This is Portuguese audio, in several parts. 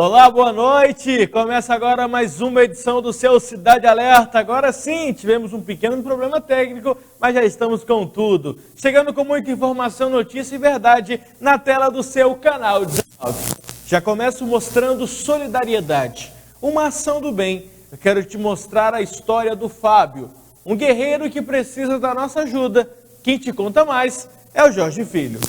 Olá, boa noite! Começa agora mais uma edição do seu Cidade Alerta. Agora sim, tivemos um pequeno problema técnico, mas já estamos com tudo. Chegando com muita informação, notícia e verdade na tela do seu canal 19. Já começo mostrando solidariedade, uma ação do bem. Eu quero te mostrar a história do Fábio, um guerreiro que precisa da nossa ajuda. Quem te conta mais é o Jorge Filho.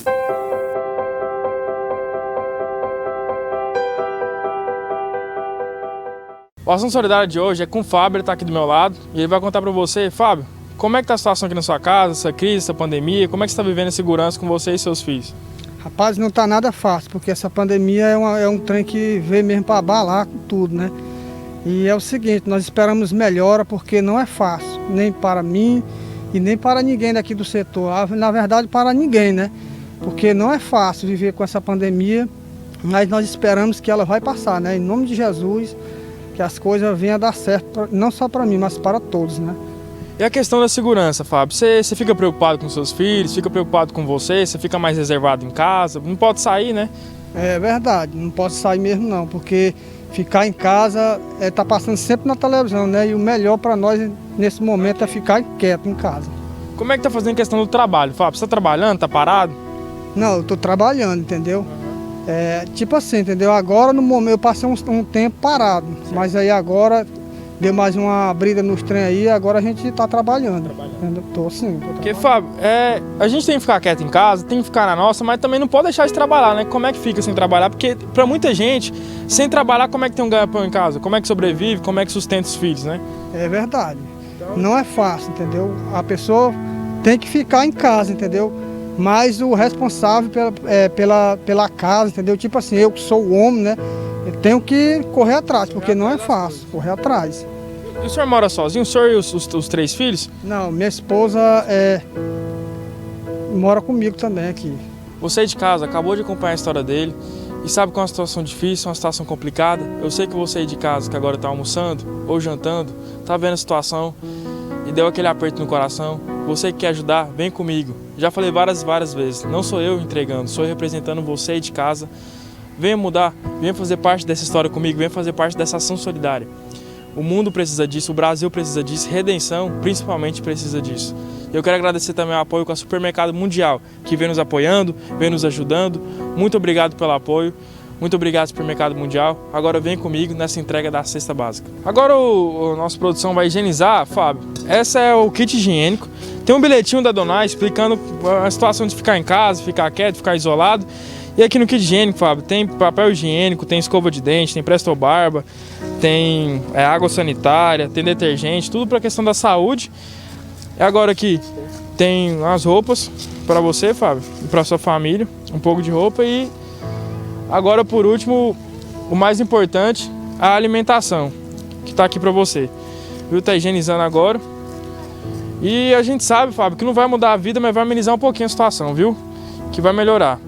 A ação solidária de hoje é com o Fábio, ele está aqui do meu lado e ele vai contar para você. Fábio, como é que está a situação aqui na sua casa, essa crise, essa pandemia, como é que você está vivendo a segurança com você e seus filhos? Rapaz, não está nada fácil, porque essa pandemia é um trem que veio mesmo para abalar com tudo, né? E é o seguinte, nós esperamos melhora porque não é fácil, nem para mim e nem para ninguém daqui do setor, na verdade para ninguém, né? Porque não é fácil viver com essa pandemia, mas nós esperamos que ela vai passar, né? Em nome de Jesus, que as coisas venham a dar certo, não só para mim, mas para todos, né? E a questão da segurança, Fábio? Você fica preocupado com seus filhos, fica preocupado com você fica mais reservado em casa, não pode sair, né? É verdade, não pode sair mesmo não, porque ficar em casa tá passando sempre na televisão, né? E o melhor para nós nesse momento é ficar quieto em casa. Como é que tá fazendo a questão do trabalho, Fábio? Você tá trabalhando, tá parado? Não, eu tô trabalhando, entendeu? Tipo assim, entendeu? Agora no momento eu passei um tempo parado, mas aí agora deu mais uma brida nos trem aí, agora a gente tá trabalhando. Tô sim. Porque, Fábio, a gente tem que ficar quieto em casa, tem que ficar na nossa, mas também não pode deixar de trabalhar, né? Como é que fica sem trabalhar? Porque pra muita gente, sem trabalhar, como é que tem um ganha-pão em casa? Como é que sobrevive? Como é que sustenta os filhos, né? É verdade. Não é fácil, entendeu? A pessoa tem que ficar em casa, entendeu? Mas o responsável pela casa, entendeu? Tipo assim, eu que sou o homem, né? Eu tenho que correr atrás, porque não é fácil, correr atrás. E o senhor mora sozinho? O senhor e os 3 filhos? Não, minha esposa mora comigo também aqui. Você de casa acabou de acompanhar a história dele e sabe que é uma situação difícil, uma situação complicada. Eu sei que você de casa, que agora está almoçando ou jantando, está vendo a situação e deu aquele aperto no coração. Você que quer ajudar, vem comigo. Já falei várias vezes, não sou eu entregando, sou eu representando você aí de casa. Venha mudar, venha fazer parte dessa história comigo, venha fazer parte dessa ação solidária. O mundo precisa disso, o Brasil precisa disso, Redenção principalmente precisa disso. Eu quero agradecer também o apoio com a Supermercado Mundial, que vem nos apoiando, vem nos ajudando. Muito obrigado pelo apoio. Muito obrigado, Supermercado Mundial. Agora vem comigo nessa entrega da cesta básica. Agora a nossa produção vai higienizar, Fábio. Esse é o kit higiênico. Tem um bilhetinho da Donai explicando a situação de ficar em casa, ficar quieto, ficar isolado. E aqui no kit higiênico, Fábio, tem papel higiênico, tem escova de dente, tem Presto Barba, tem água sanitária, tem detergente, tudo para a questão da saúde. E agora aqui tem as roupas para você, Fábio, e para sua família, um pouco de roupa e agora, por último, o mais importante, a alimentação, que está aqui para você. Viu? Tá higienizando agora. E a gente sabe, Fábio, que não vai mudar a vida, mas vai amenizar um pouquinho a situação, viu? Que vai melhorar,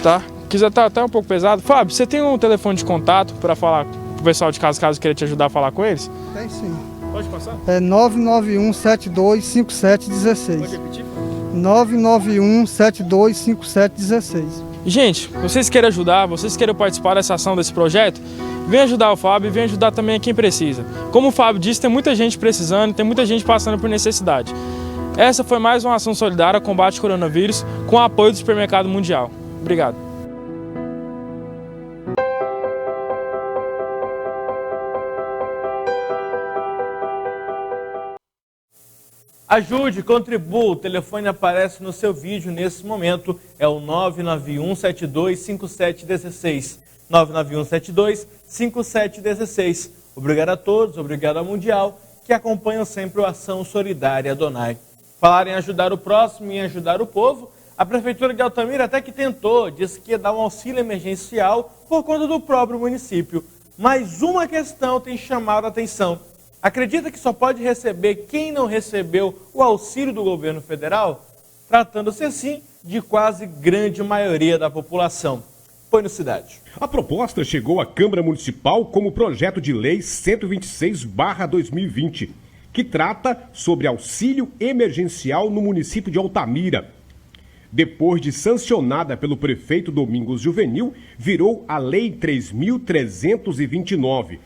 tá? Quiser tá até um pouco pesado. Fábio, você tem um telefone de contato para falar com o pessoal de casa, caso queira te ajudar a falar com eles? Tem sim. Pode passar? 991-725716. Pode repetir? 991-725716. Gente, vocês querem ajudar, vocês querem participar dessa ação, desse projeto, vem ajudar o Fábio e vem ajudar também quem precisa. Como o Fábio disse, tem muita gente precisando, tem muita gente passando por necessidade. Essa foi mais uma ação solidária ao combate ao coronavírus com o apoio do Supermercado Mundial. Obrigado. Ajude, contribua, o telefone aparece no seu vídeo nesse momento, é o 991-725716, 991-725716. Obrigado a todos, obrigado ao Mundial, que acompanham sempre a Ação Solidária Donai. Falar em ajudar o próximo e em ajudar o povo, a Prefeitura de Altamira até que tentou, disse que ia dar um auxílio emergencial por conta do próprio município. Mas uma questão tem chamado a atenção. Acredita que só pode receber quem não recebeu o auxílio do governo federal? Tratando-se assim de quase grande maioria da população. Põe no Cidade. A proposta chegou à Câmara Municipal como projeto de lei 126/2020, que trata sobre auxílio emergencial no município de Altamira. depois de sancionada pelo prefeito Domingos Juvenil, virou a Lei 3.329.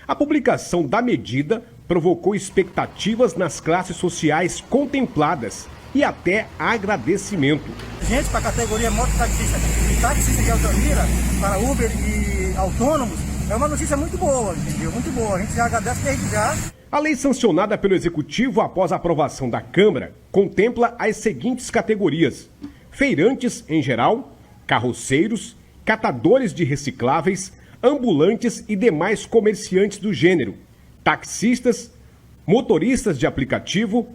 A publicação da medida provocou expectativas nas classes sociais contempladas e até agradecimento. Gente, para a categoria mototaxista e taxista de Altamira, para Uber e autônomos, é uma notícia muito boa, entendeu? Muito boa. A gente já agradece desde já. A lei sancionada pelo Executivo após a aprovação da Câmara contempla as seguintes categorias: feirantes em geral, carroceiros, catadores de recicláveis, ambulantes e demais comerciantes do gênero, taxistas, motoristas de aplicativo,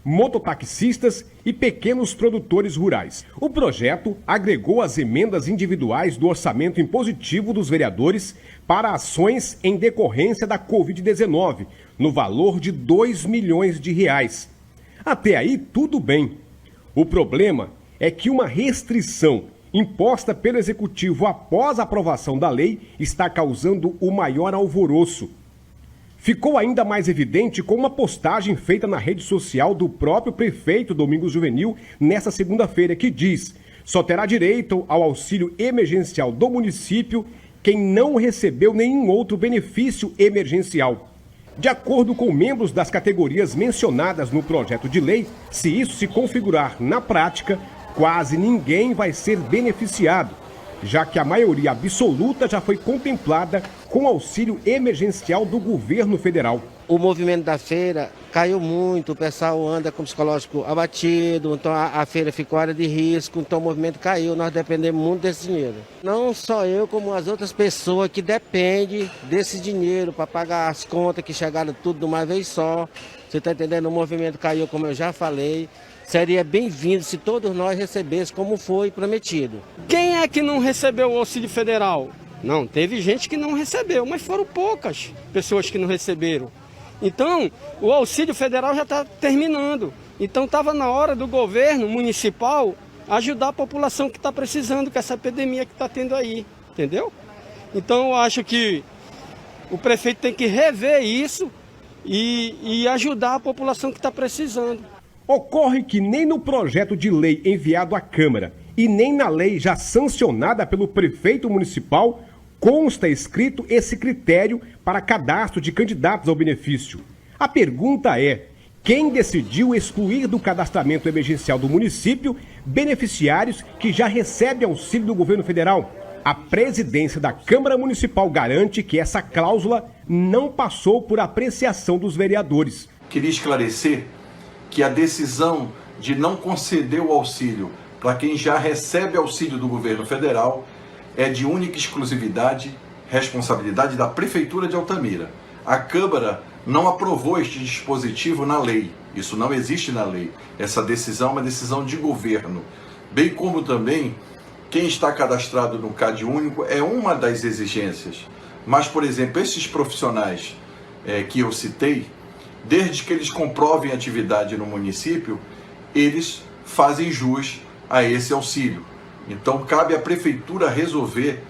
mototaxistas e pequenos produtores rurais. O projeto agregou as emendas individuais do orçamento impositivo dos vereadores para ações em decorrência da Covid-19, no valor de R$ 2 milhões. Até aí, tudo bem. O problema é que uma restrição imposta pelo Executivo após a aprovação da lei está causando o maior alvoroço. Ficou ainda mais evidente com uma postagem feita na rede social do próprio prefeito Domingos Juvenil nesta segunda-feira, que diz: só terá direito ao auxílio emergencial do município quem não recebeu nenhum outro benefício emergencial. De acordo com membros das categorias mencionadas no projeto de lei, se isso se configurar na prática, quase ninguém vai ser beneficiado, já que a maioria absoluta já foi contemplada com auxílio emergencial do governo federal. O movimento da feira caiu muito, o pessoal anda com o psicológico abatido, então a feira ficou área de risco, então o movimento caiu, nós dependemos muito desse dinheiro. Não só eu, como as outras pessoas que dependem desse dinheiro para pagar as contas que chegaram tudo de uma vez só. Você está entendendo? O movimento caiu, como eu já falei. Seria bem-vindo se todos nós recebêssemos como foi prometido. Quem é que não recebeu o auxílio federal? Não, teve gente que não recebeu, mas foram poucas pessoas que não receberam. Então, o auxílio federal já está terminando. Então, estava na hora do governo municipal ajudar a população que está precisando com essa epidemia que está tendo aí, entendeu? Então, eu acho que o prefeito tem que rever isso e ajudar a população que está precisando. Ocorre que nem no projeto de lei enviado à Câmara e nem na lei já sancionada pelo prefeito municipal consta escrito esse critério para cadastro de candidatos ao benefício. A pergunta é: quem decidiu excluir do cadastramento emergencial do município beneficiários que já recebem auxílio do governo federal? A presidência da Câmara Municipal garante que essa cláusula não passou por apreciação dos vereadores. Queria esclarecer que a decisão de não conceder o auxílio para quem já recebe auxílio do governo federal é de única exclusividade, responsabilidade da Prefeitura de Altamira. A Câmara não aprovou este dispositivo na lei, isso não existe na lei. Essa decisão é uma decisão de governo, bem como também quem está cadastrado no CAD único é uma das exigências. Mas, por exemplo, esses profissionais que eu citei, desde que eles comprovem atividade no município, eles fazem jus a esse auxílio. Então, cabe à Prefeitura resolver,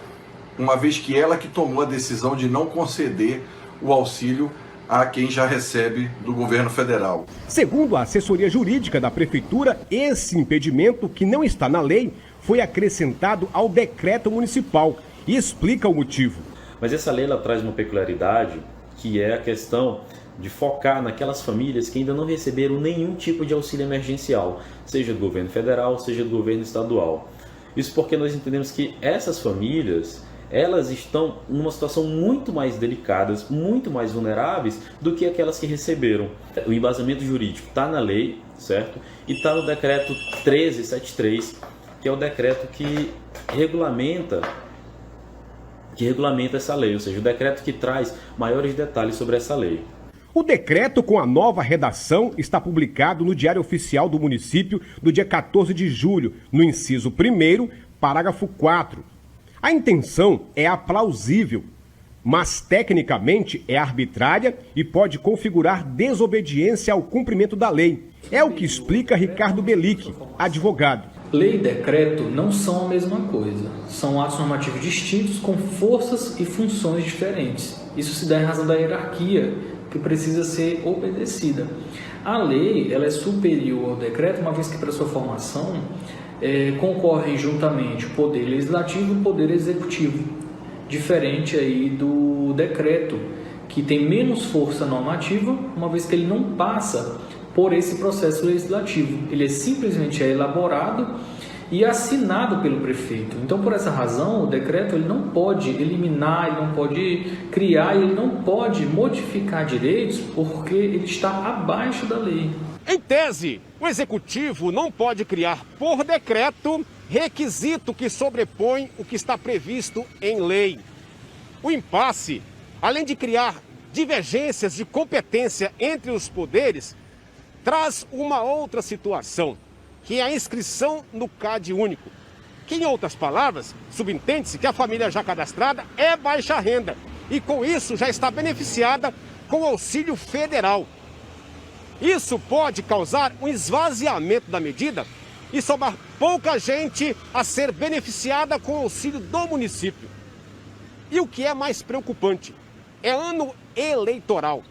uma vez que ela que tomou a decisão de não conceder o auxílio a quem já recebe do governo federal. Segundo a assessoria jurídica da Prefeitura, esse impedimento, que não está na lei, foi acrescentado ao decreto municipal e explica o motivo. Mas essa lei ela traz uma peculiaridade, que é a questão de focar naquelas famílias que ainda não receberam nenhum tipo de auxílio emergencial, seja do governo federal, seja do governo estadual. Isso porque nós entendemos que essas famílias, elas estão numa situação muito mais delicada, muito mais vulneráveis do que aquelas que receberam. O embasamento jurídico está na lei, certo? E está no decreto 1373, que é o decreto que regulamenta essa lei, ou seja, o decreto que traz maiores detalhes sobre essa lei. O decreto com a nova redação está publicado no Diário Oficial do Município do dia 14 de julho, no inciso 1º, parágrafo 4. A intenção é aplausível, mas tecnicamente é arbitrária e pode configurar desobediência ao cumprimento da lei. É o que explica Ricardo Belic, advogado. Lei e decreto não são a mesma coisa. São atos normativos distintos com forças e funções diferentes. Isso se dá em razão da hierarquia que precisa ser obedecida. A lei ela é superior ao decreto, uma vez que para sua formação concorrem juntamente o poder legislativo e o poder executivo, diferente aí do decreto, que tem menos força normativa, uma vez que ele não passa por esse processo legislativo. Ele simplesmente é elaborado e assinado pelo prefeito. Então, por essa razão, o decreto ele não pode eliminar, ele não pode criar, ele não pode modificar direitos, porque ele está abaixo da lei. Em tese, o Executivo não pode criar por decreto requisito que sobrepõe o que está previsto em lei. O impasse, além de criar divergências de competência entre os poderes, traz uma outra situação, que é a inscrição no CAD único, que, em outras palavras, subentende-se que a família já cadastrada é baixa renda e, com isso, já está beneficiada com o auxílio federal. Isso pode causar um esvaziamento da medida e sobrar pouca gente a ser beneficiada com o auxílio do município. E o que é mais preocupante, é ano eleitoral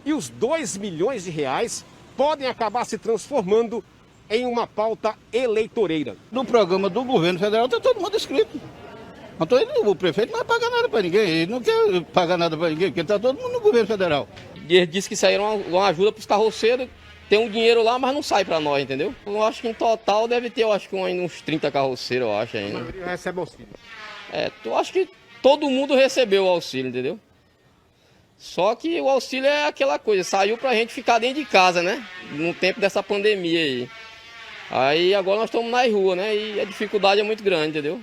e os 2 milhões de reais podem acabar se transformando em uma pauta eleitoreira. No programa do governo federal está todo mundo inscrito. Então o prefeito não vai pagar nada para ninguém, ele não quer pagar nada para ninguém, porque está todo mundo no governo federal. Ele disse que isso aí era uma ajuda para os carroceiros, tem um dinheiro lá, mas não sai para nós, entendeu? Eu acho que em total deve ter, uns 30 carroceiros, eu acho ainda. A maioria recebe auxílio. Eu acho que todo mundo recebeu o auxílio, entendeu? Só que o auxílio é aquela coisa, saiu pra gente ficar dentro de casa, né? No tempo dessa pandemia aí. Aí agora nós estamos na rua, né? E a dificuldade é muito grande, entendeu?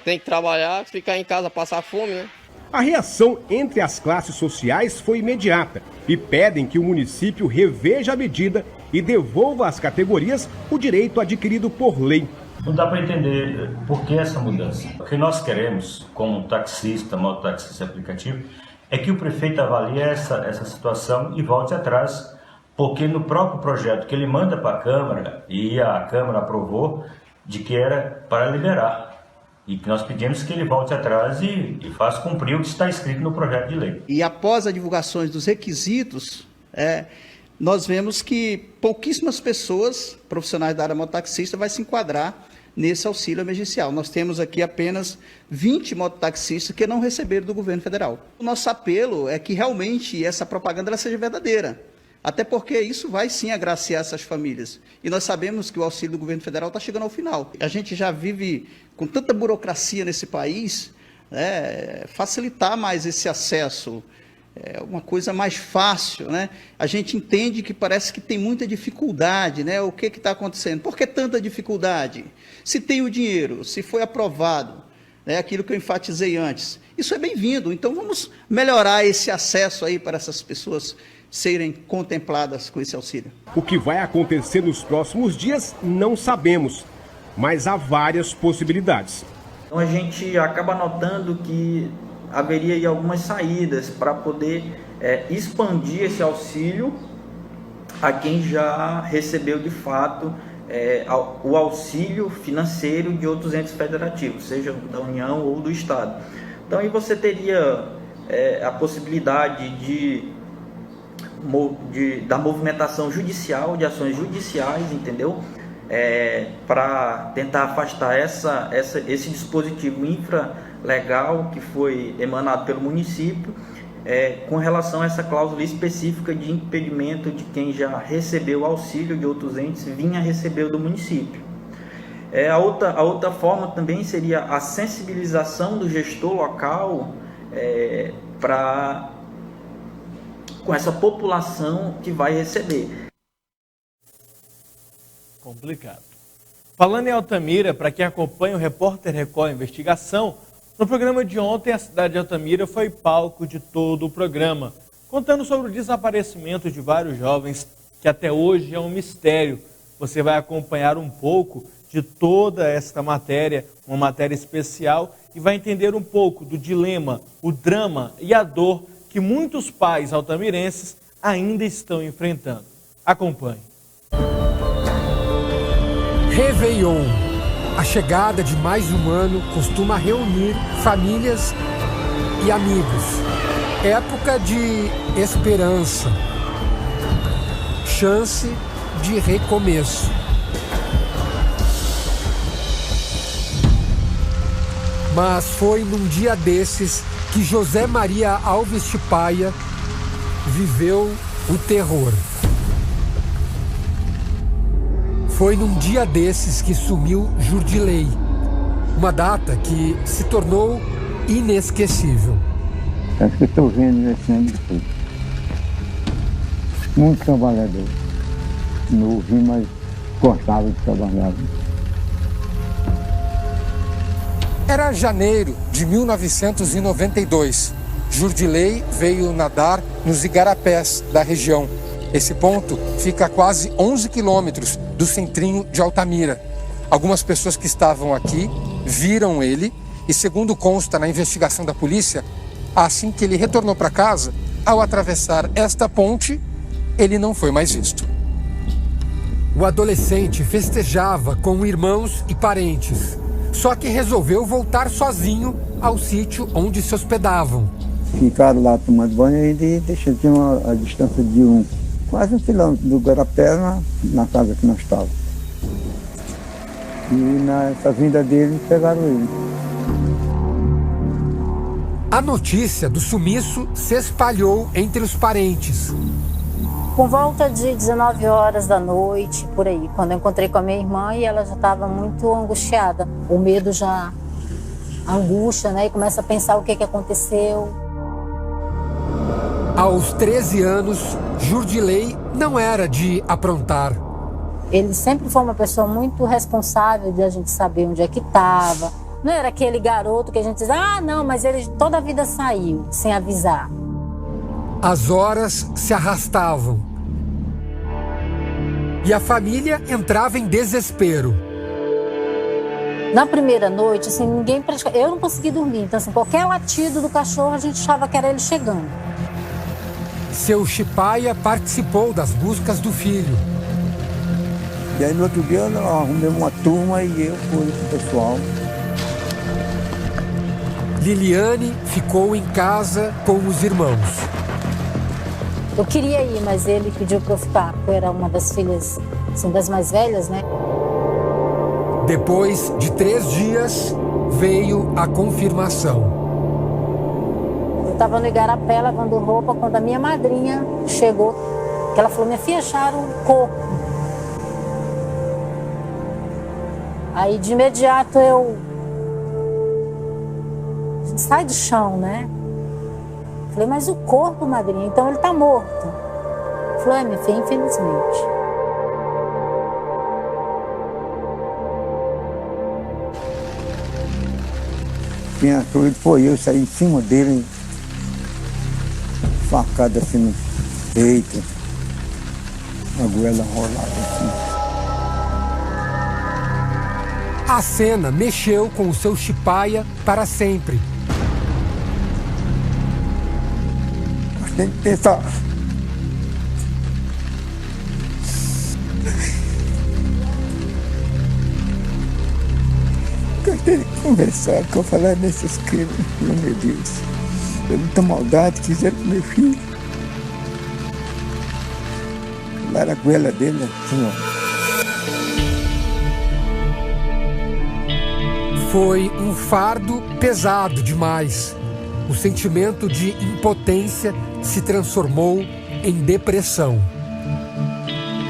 Tem que trabalhar, ficar em casa, passar fome, né? A reação entre as classes sociais foi imediata e pedem que o município reveja a medida e devolva às categorias o direito adquirido por lei. Não dá para entender por que essa mudança. O que nós queremos, como taxista, mototaxista aplicativo, é que o prefeito avalie essa situação e volte atrás, porque no próprio projeto que ele manda para a Câmara, e a Câmara aprovou, de que era para liberar. E que nós pedimos que ele volte atrás e faça cumprir o que está escrito no projeto de lei. E após as divulgações dos requisitos, nós vemos que pouquíssimas pessoas, profissionais da área mototaxista, vai se enquadrar nesse auxílio emergencial. Nós temos aqui apenas 20 mototaxistas que não receberam do governo federal. O nosso apelo é que realmente essa propaganda ela seja verdadeira, até porque isso vai sim agraciar essas famílias. E nós sabemos que o auxílio do governo federal está chegando ao final. A gente já vive com tanta burocracia nesse país, facilitar mais esse acesso, uma coisa mais fácil, né? A gente entende que parece que tem muita dificuldade, né? O que está acontecendo? Por que tanta dificuldade? Se tem o dinheiro, se foi aprovado, aquilo que eu enfatizei antes, isso é bem-vindo. Então vamos melhorar esse acesso aí para essas pessoas serem contempladas com esse auxílio. O que vai acontecer nos próximos dias não sabemos, mas há várias possibilidades. Então a gente acaba notando que haveria aí algumas saídas para poder expandir esse auxílio a quem já recebeu de fato o auxílio financeiro de outros entes federativos, seja da União ou do Estado. Então aí você teria a possibilidade da movimentação judicial, de ações judiciais, entendeu? Para tentar afastar esse dispositivo infralegal que foi emanado pelo município, com relação a essa cláusula específica de impedimento de quem já recebeu auxílio de outros entes vinha receber o do município. A outra forma também seria a sensibilização do gestor local com essa população que vai receber. Complicado. Falando em Altamira, para quem acompanha o Repórter Record Investigação, no programa de ontem a cidade de Altamira foi palco de todo o programa, contando sobre o desaparecimento de vários jovens que até hoje é um mistério. Você vai acompanhar um pouco de toda esta matéria, uma matéria especial, e vai entender um pouco do dilema, o drama e a dor que muitos pais altamirenses ainda estão enfrentando. Acompanhe. Réveillon. A chegada de mais um ano costuma reunir famílias e amigos. Época de esperança. chance de recomeço. Mas foi num dia desses que José Maria Alves Chipaia viveu o terror. Foi num dia desses que sumiu Jurdilei, uma data que se tornou inesquecível. Acho que estou vendo esse ano de tudo. Muito trabalhador. Não ouvi, mas gostava de trabalhar. Era janeiro de 1992. Jurdilei veio nadar nos igarapés da região. Esse ponto fica a quase 11 quilômetros do centrinho de Altamira. Algumas pessoas que estavam aqui viram ele e, segundo consta na investigação da polícia, assim que ele retornou para casa, ao atravessar esta ponte, ele não foi mais visto. O adolescente festejava com irmãos e parentes, só que resolveu voltar sozinho ao sítio onde se hospedavam. Ficaram lá tomando banho e deixaram a distância de quase 1 quilômetro do Igarapé na casa que nós estávamos. E nessa vinda dele, pegaram ele. A notícia do sumiço se espalhou entre os parentes. Por volta de 19 horas da noite, por aí, quando eu encontrei com a minha irmã e ela já estava muito angustiada. O medo já angustia, né? E começa a pensar o que aconteceu. Aos 13 anos, Jurdilei não era de aprontar. Ele sempre foi uma pessoa muito responsável de a gente saber onde é que estava. Não era aquele garoto que a gente diz, não, mas ele toda a vida saiu, sem avisar. As horas se arrastavam. E a família entrava em desespero. Na primeira noite, assim, eu não consegui dormir. Então, assim, qualquer latido do cachorro, a gente achava que era ele chegando. Seu Chipaia participou das buscas do filho. E aí no outro dia eu arrumei uma turma e eu fui com o pessoal. Liliane ficou em casa com os irmãos. Eu queria ir, mas ele pediu para eu ficar, porque eu era uma das filhas, assim, das mais velhas, né? Depois de 3 dias, veio a confirmação. Eu estava no Igarapé lavando roupa quando a minha madrinha chegou. Que ela falou, minha filha, acharam um corpo. Aí de imediato a gente sai do chão, né? Falei, mas o corpo, madrinha, então ele tá morto. Falei, minha filha, infelizmente. Quem achou ele foi eu, saí em cima dele, facada assim no peito, a goela rolada assim. A cena mexeu com o seu Chipaia para sempre. Mas tem que pensar. Eu tenho que conversar, que eu falar nesses crimes, meu Deus. Eu muita maldade que fizeram com meu filho. Lá era a goela dele, assim, ó. Foi um fardo pesado demais. O sentimento de impotência se transformou em depressão.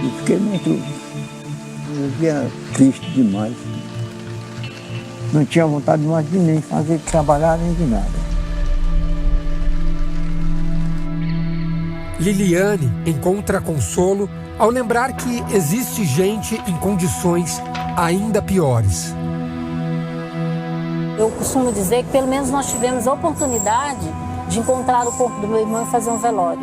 Eu fiquei muito... Eu via triste demais. Não tinha vontade mais de nem fazer, de trabalhar, nem de nada. Liliane encontra consolo ao lembrar que existe gente em condições ainda piores. Eu costumo dizer que pelo menos nós tivemos a oportunidade de encontrar o corpo do meu irmão e fazer um velório.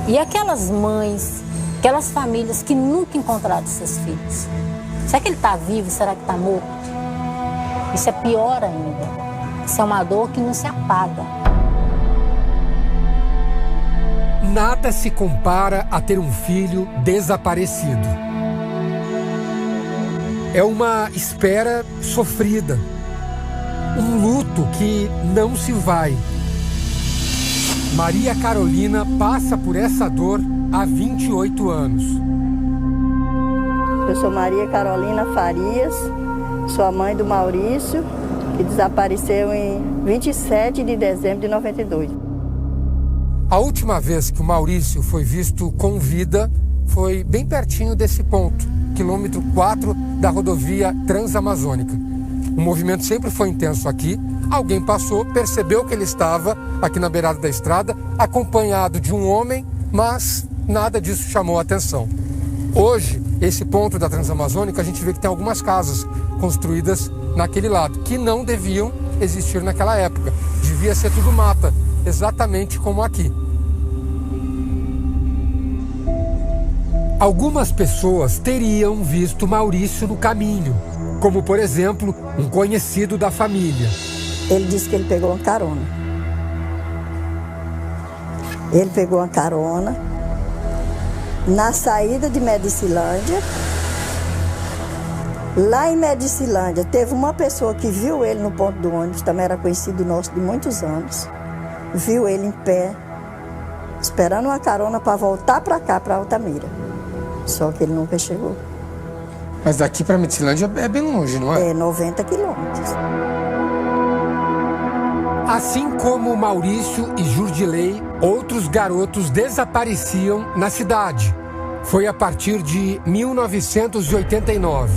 E aquelas mães, aquelas famílias que nunca encontraram seus filhos. Será que ele está vivo? Será que está morto? Isso é pior ainda. Isso é uma dor que não se apaga. Nada se compara a ter um filho desaparecido. É uma espera sofrida, um luto que não se vai. Maria Carolina passa por essa dor há 28 anos. Eu sou Maria Carolina Farias, sou a mãe do Maurício, que desapareceu em 27 de dezembro de 92. A última vez que o Maurício foi visto com vida foi bem pertinho desse ponto, quilômetro 4 da rodovia Transamazônica. O movimento sempre foi intenso aqui. Alguém passou, percebeu que ele estava aqui na beirada da estrada, acompanhado de um homem, mas nada disso chamou a atenção. Hoje, esse ponto da Transamazônica, a gente vê que tem algumas casas construídas naquele lado, que não deviam existir naquela época. Devia ser tudo mata, exatamente como aqui. Algumas pessoas teriam visto Maurício no caminho, como, por exemplo, um conhecido da família. Ele disse que ele pegou uma carona. Ele pegou uma carona na saída de Medicilândia. Lá em Medicilândia, teve uma pessoa que viu ele no ponto do ônibus, também era conhecido nosso de muitos anos. Viu ele em pé, esperando uma carona para voltar para cá, para Altamira. Só que ele nunca chegou. Mas daqui para Medicilândia é bem longe, não é? É 90 quilômetros. Assim como Maurício e Jurdilei, outros garotos desapareciam na cidade. Foi a partir de 1989.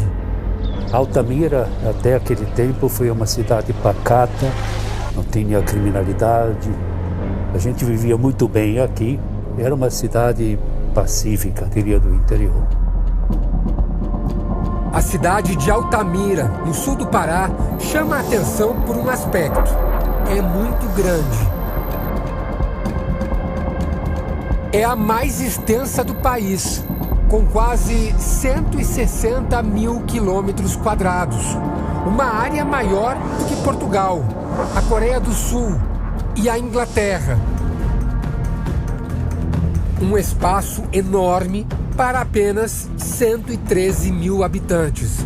Altamira, até aquele tempo, foi uma cidade pacata, não tinha criminalidade. A gente vivia muito bem aqui. Era uma cidade pacífica, diria, do interior. A cidade de Altamira, no sul do Pará, chama a atenção por um aspecto. É muito grande. É a mais extensa do país, com quase 160 mil quilômetros quadrados. Uma área maior do que Portugal, a Coreia do Sul e a Inglaterra. Um espaço enorme para apenas 113 mil habitantes.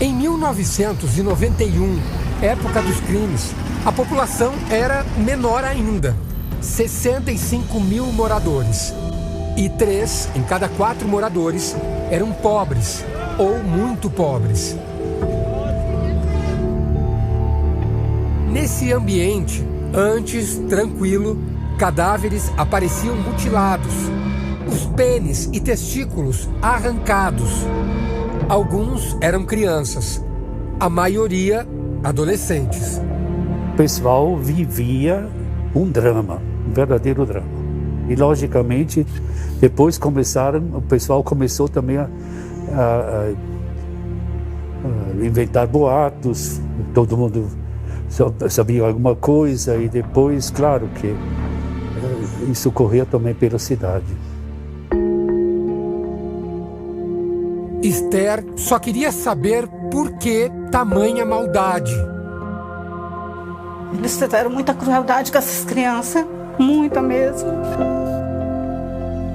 Em 1991, época dos crimes, a população era menor ainda, 65 mil moradores. E 3 em cada 4 moradores eram pobres ou muito pobres. Nesse ambiente, antes tranquilo, cadáveres apareciam mutilados, os pênis e testículos arrancados. Alguns eram crianças, a maioria adolescentes. O pessoal vivia um drama, um verdadeiro drama. E, logicamente, depois o pessoal começou também a inventar boatos, todo mundo sabia alguma coisa, e depois, claro que isso corria também pela cidade. Esther só queria saber por que tamanha maldade. Eles tiveram muita crueldade com essas crianças, muita mesmo.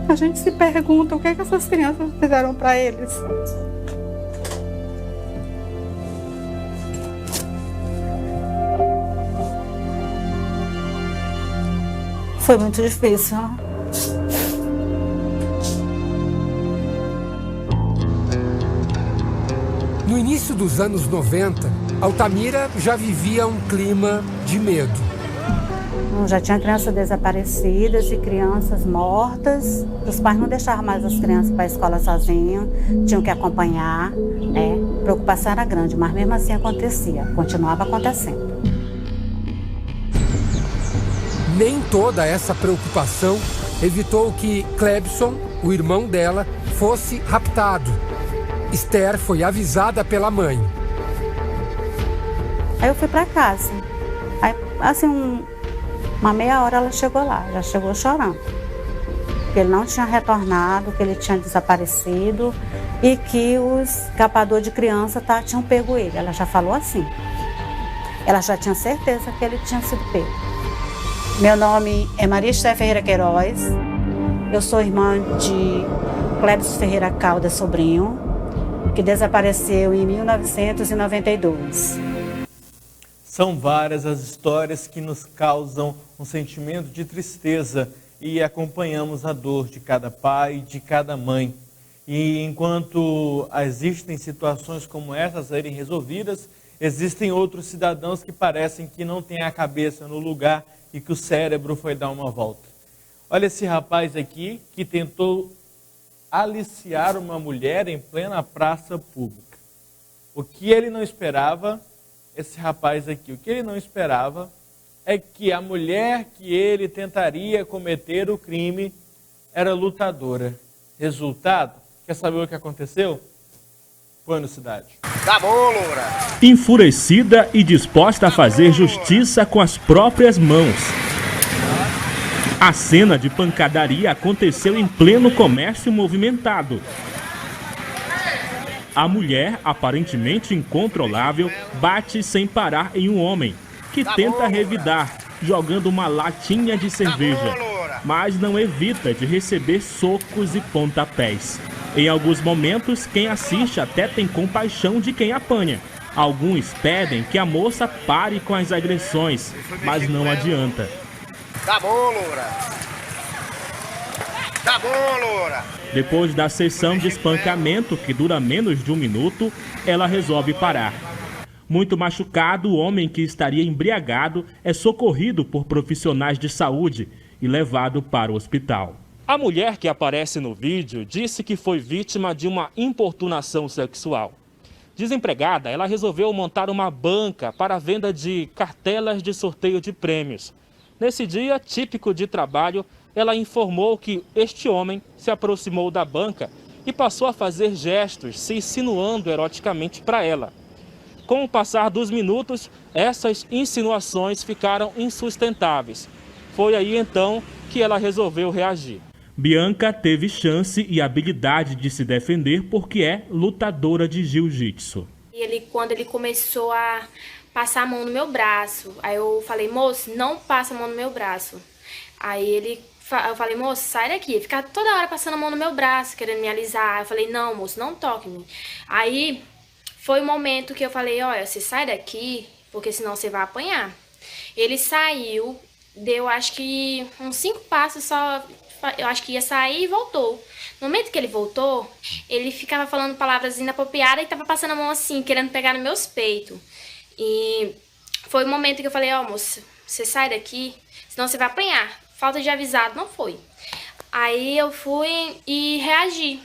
A gente se pergunta o que essas crianças fizeram para eles. Foi muito difícil. No início dos anos 90, Altamira já vivia um clima de medo. Já tinha crianças desaparecidas e crianças mortas. Os pais não deixavam mais as crianças para a escola sozinhos, tinham que acompanhar, né? A preocupação era grande, mas mesmo assim acontecia, continuava acontecendo. Nem toda essa preocupação evitou que Clebson, o irmão dela, fosse raptado. Esther foi avisada pela mãe. Aí eu fui para casa. Aí, assim, uma meia hora ela chegou lá, já chegou chorando. Que ele não tinha retornado, que ele tinha desaparecido e que os capadores de criança tinham pego ele. Ela já falou assim. Ela já tinha certeza que ele tinha sido pego. Meu nome é Maria Esther Ferreira Queiroz. Eu sou irmã de Clebson Ferreira Caldas Sobrinho, que desapareceu em 1992. São várias as histórias que nos causam um sentimento de tristeza e acompanhamos a dor de cada pai e de cada mãe. E enquanto existem situações como essas a serem resolvidas, existem outros cidadãos que parecem que não têm a cabeça no lugar e que o cérebro foi dar uma volta. Olha esse rapaz aqui que tentou aliciar uma mulher em plena praça pública. O que ele não esperava, esse rapaz aqui, o que ele não esperava é que a mulher que ele tentaria cometer o crime era lutadora. Resultado, quer saber o que aconteceu? Põe no Cidade. Tá bom, Loura. Enfurecida e disposta a fazer justiça com as próprias mãos. A cena de pancadaria aconteceu em pleno comércio movimentado. A mulher, aparentemente incontrolável, bate sem parar em um homem, que tenta revidar, jogando uma latinha de cerveja, mas não evita de receber socos e pontapés. Em alguns momentos, quem assiste até tem compaixão de quem apanha. Alguns pedem que a moça pare com as agressões, mas não adianta. Tá bom, Loura. Tá bom, Loura. Depois da sessão de espancamento, que dura menos de 1 minuto, ela resolve parar. Muito machucado, o homem que estaria embriagado é socorrido por profissionais de saúde e levado para o hospital. A mulher que aparece no vídeo disse que foi vítima de uma importunação sexual. Desempregada, ela resolveu montar uma banca para a venda de cartelas de sorteio de prêmios. Nesse dia típico de trabalho, ela informou que este homem se aproximou da banca e passou a fazer gestos, se insinuando eroticamente para ela. Com o passar dos minutos, essas insinuações ficaram insustentáveis. Foi aí então que ela resolveu reagir. Bianca teve chance e habilidade de se defender porque é lutadora de jiu-jitsu. Quando ele começou a passar a mão no meu braço, aí eu falei, moço, não passa a mão no meu braço. Aí eu falei, moço, sai daqui. Ele fica toda hora passando a mão no meu braço, querendo me alisar. Eu falei, não, moço, não toque-me. Aí foi o momento que eu falei, olha, você sai daqui, porque senão você vai apanhar. Ele saiu, deu acho que uns 5 passos só, eu acho que ia sair e voltou. No momento que ele voltou, ele ficava falando palavras inapropriadas e tava passando a mão assim, querendo pegar nos meus peitos. E foi o momento que eu falei, ó, moço, você sai daqui, senão você vai apanhar. Falta de avisado, não foi. Aí eu fui e reagi.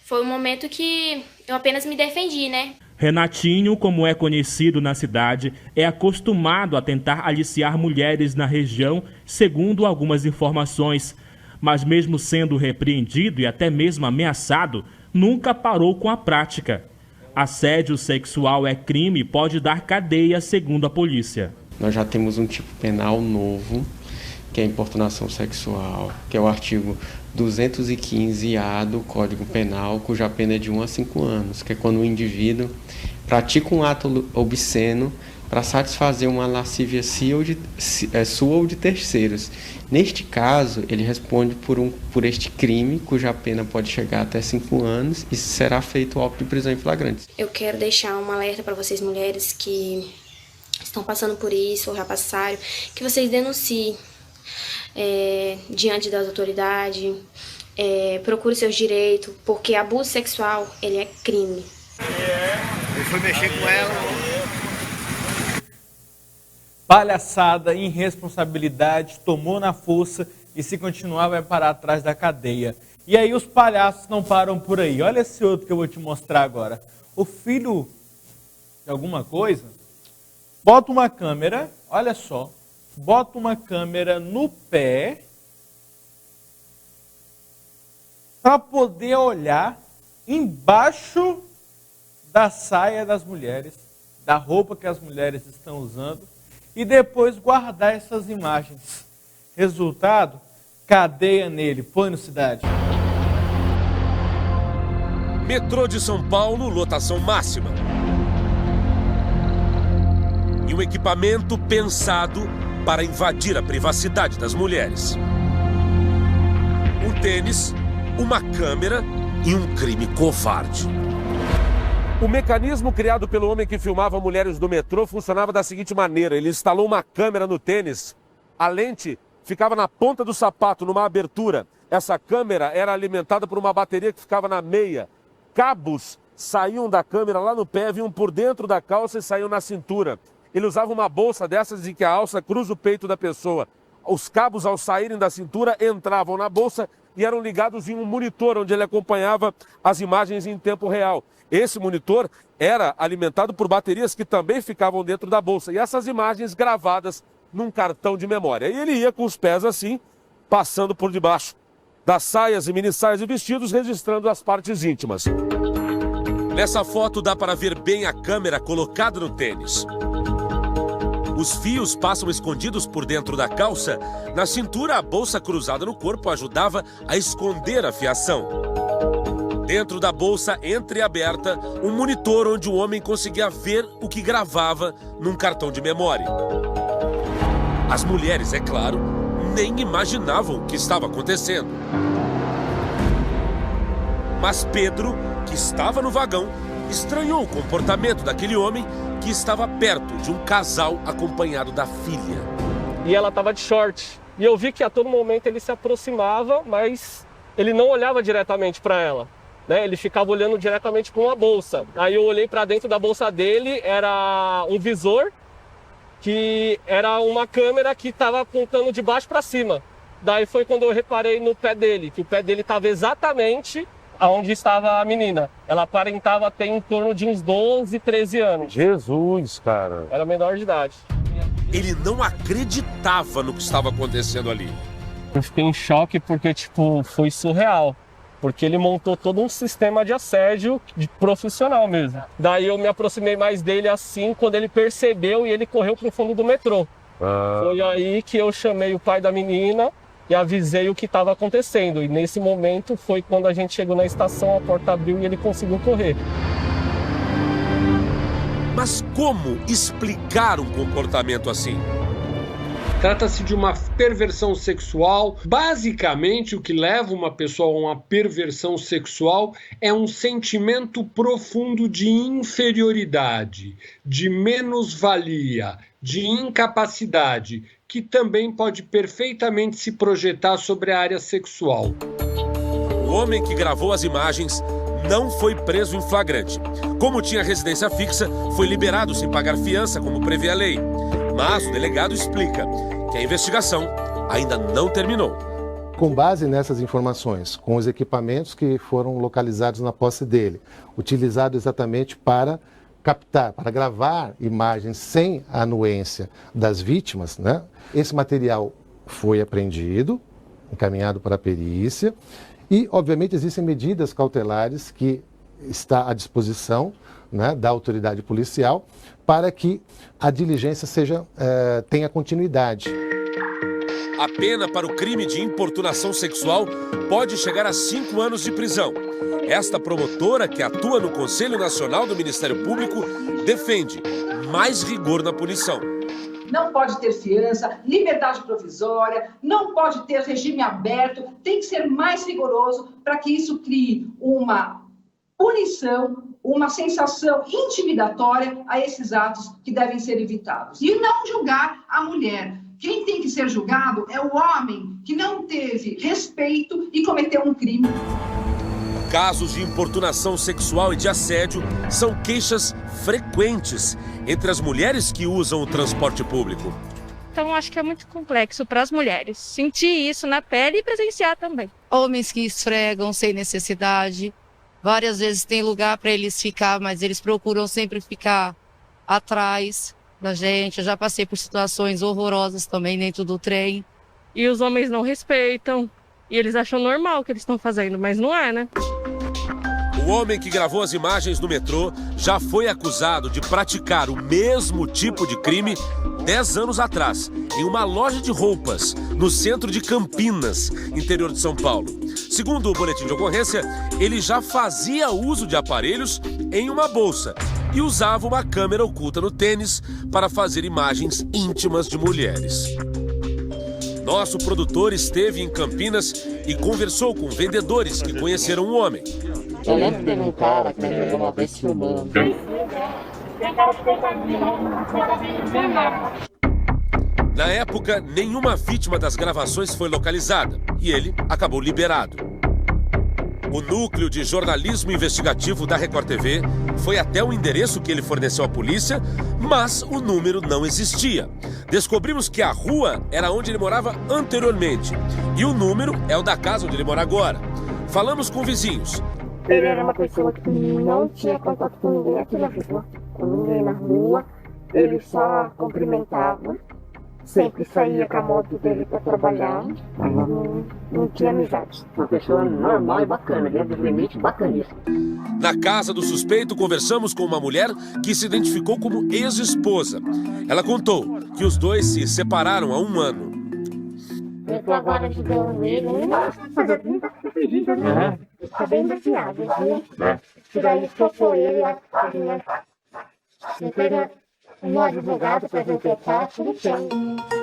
Foi um momento que eu apenas me defendi, né? Renatinho, como é conhecido na cidade, é acostumado a tentar aliciar mulheres na região, segundo algumas informações. Mas mesmo sendo repreendido e até mesmo ameaçado, nunca parou com a prática. Assédio sexual é crime e pode dar cadeia, segundo a polícia. Nós já temos um tipo penal novo, que é a importunação sexual, que é o artigo 215-A do Código Penal, cuja pena é de 1 a 5 anos, que é quando o indivíduo pratica um ato obsceno para satisfazer uma lascívia sua ou de terceiros. Neste caso, ele responde por este crime, cuja pena pode chegar até 5 anos e será feito o auto de prisão em flagrante. Eu quero deixar um alerta para vocês mulheres que estão passando por isso ou já passaram, que vocês denunciem diante das autoridades, procure seus direitos, porque abuso sexual, ele é crime. Ele foi mexer com ela. Palhaçada, irresponsabilidade, tomou na força e se continuar vai parar atrás da cadeia. E aí os palhaços não param por aí. Olha esse outro que eu vou te mostrar agora. O filho de alguma coisa, bota uma câmera, olha só, bota uma câmera no pé para poder olhar embaixo da saia das mulheres, da roupa que as mulheres estão usando, e depois guardar essas imagens. Resultado, cadeia nele. Põe no Cidade. Metrô de São Paulo, lotação máxima. E um equipamento pensado para invadir a privacidade das mulheres. Um tênis, uma câmera e um crime covarde. O mecanismo criado pelo homem que filmava mulheres do metrô funcionava da seguinte maneira. Ele instalou uma câmera no tênis. A lente ficava na ponta do sapato, numa abertura. Essa câmera era alimentada por uma bateria que ficava na meia. Cabos saíam da câmera lá no pé, vinham por dentro da calça e saíam na cintura. Ele usava uma bolsa dessas em que a alça cruza o peito da pessoa. Os cabos, ao saírem da cintura, entravam na bolsa e eram ligados em um monitor, onde ele acompanhava as imagens em tempo real. Esse monitor era alimentado por baterias que também ficavam dentro da bolsa. E essas imagens gravadas num cartão de memória. E ele ia com os pés assim, passando por debaixo das saias e mini-saias e vestidos, registrando as partes íntimas. Nessa foto dá para ver bem a câmera colocada no tênis. Os fios passam escondidos por dentro da calça. Na cintura, a bolsa cruzada no corpo ajudava a esconder a fiação. Dentro da bolsa entreaberta, um monitor onde o homem conseguia ver o que gravava num cartão de memória. As mulheres, é claro, nem imaginavam o que estava acontecendo. Mas Pedro, que estava no vagão, estranhou o comportamento daquele homem que estava perto de um casal acompanhado da filha. E ela estava de short. E eu vi que a todo momento ele se aproximava, mas ele não olhava diretamente para ela. Ele ficava olhando diretamente para uma bolsa. Aí eu olhei para dentro da bolsa dele, era um visor, que era uma câmera que estava apontando de baixo para cima. Daí foi quando eu reparei no pé dele, que o pé dele estava exatamente onde estava a menina. Ela aparentava ter em torno de uns 12, 13 anos. Jesus, cara. Era menor de idade. Ele não acreditava no que estava acontecendo ali. Eu fiquei em choque porque, foi surreal. Porque ele montou todo um sistema de assédio profissional mesmo. Daí eu me aproximei mais dele assim, quando ele percebeu e ele correu pro fundo do metrô. Foi aí que eu chamei o pai da menina e avisei o que estava acontecendo. E nesse momento foi quando a gente chegou na estação, a porta abriu e ele conseguiu correr. Mas como explicar um comportamento assim? Trata-se de uma perversão sexual. Basicamente, o que leva uma pessoa a uma perversão sexual é um sentimento profundo de inferioridade, de menos-valia, de incapacidade, que também pode perfeitamente se projetar sobre a área sexual. O homem que gravou as imagens não foi preso em flagrante. Como tinha residência fixa, foi liberado sem pagar fiança, como prevê a lei. Mas o delegado explica que a investigação ainda não terminou. Com base nessas informações, com os equipamentos que foram localizados na posse dele, utilizado exatamente para captar, para gravar imagens sem a anuência das vítimas, né? Esse material foi apreendido, encaminhado para a perícia e, obviamente, existem medidas cautelares que está à disposição, né, da autoridade policial para que a diligência tenha continuidade. A pena para o crime de importunação sexual pode chegar a 5 anos de prisão. Esta promotora, que atua no Conselho Nacional do Ministério Público, defende mais rigor na punição. Não pode ter fiança, liberdade provisória, não pode ter regime aberto, tem que ser mais rigoroso para que isso crie uma punição, uma sensação intimidatória a esses atos que devem ser evitados. E não julgar a mulher. Quem tem que ser julgado é o homem que não teve respeito e cometeu um crime. Casos de importunação sexual e de assédio são queixas frequentes entre as mulheres que usam o transporte público. Então, acho que é muito complexo para as mulheres sentir isso na pele e presenciar também. Homens que esfregam sem necessidade. Várias vezes tem lugar para eles ficar, mas eles procuram sempre ficar atrás da gente. Eu já passei por situações horrorosas também dentro do trem. E os homens não respeitam. E eles acham normal o que eles estão fazendo, mas não é, né? O homem que gravou as imagens no metrô já foi acusado de praticar o mesmo tipo de crime 10 anos atrás, em uma loja de roupas, no centro de Campinas, interior de São Paulo. Segundo o boletim de ocorrência, ele já fazia uso de aparelhos em uma bolsa e usava uma câmera oculta no tênis para fazer imagens íntimas de mulheres. Nosso produtor esteve em Campinas e conversou com vendedores que conheceram o homem. Eu lembro de um cara que me pegou uma vez filmando. Na época, nenhuma vítima das gravações foi localizada e ele acabou liberado. O núcleo de jornalismo investigativo da Record TV foi até o endereço que ele forneceu à polícia, mas o número não existia. Descobrimos que a rua era onde ele morava anteriormente e o número é o da casa onde ele mora agora. Falamos com vizinhos. Ele era uma pessoa que não tinha contato com ninguém aqui na rua, com ninguém na rua. Ele só cumprimentava, sempre saía com a moto dele para trabalhar, mas não tinha amizade. Uma pessoa normal e bacana, dentro do limite, bacaníssima. Na casa do suspeito, conversamos com uma mulher que se identificou como ex-esposa. Ela contou que os dois se separaram há 1 ano. Eu tô agora ajudando ele, fazer 30 pedidos, né? Tá bem desfiado, né? Que daí focou ele lá, um advogado para representar, tudo bem.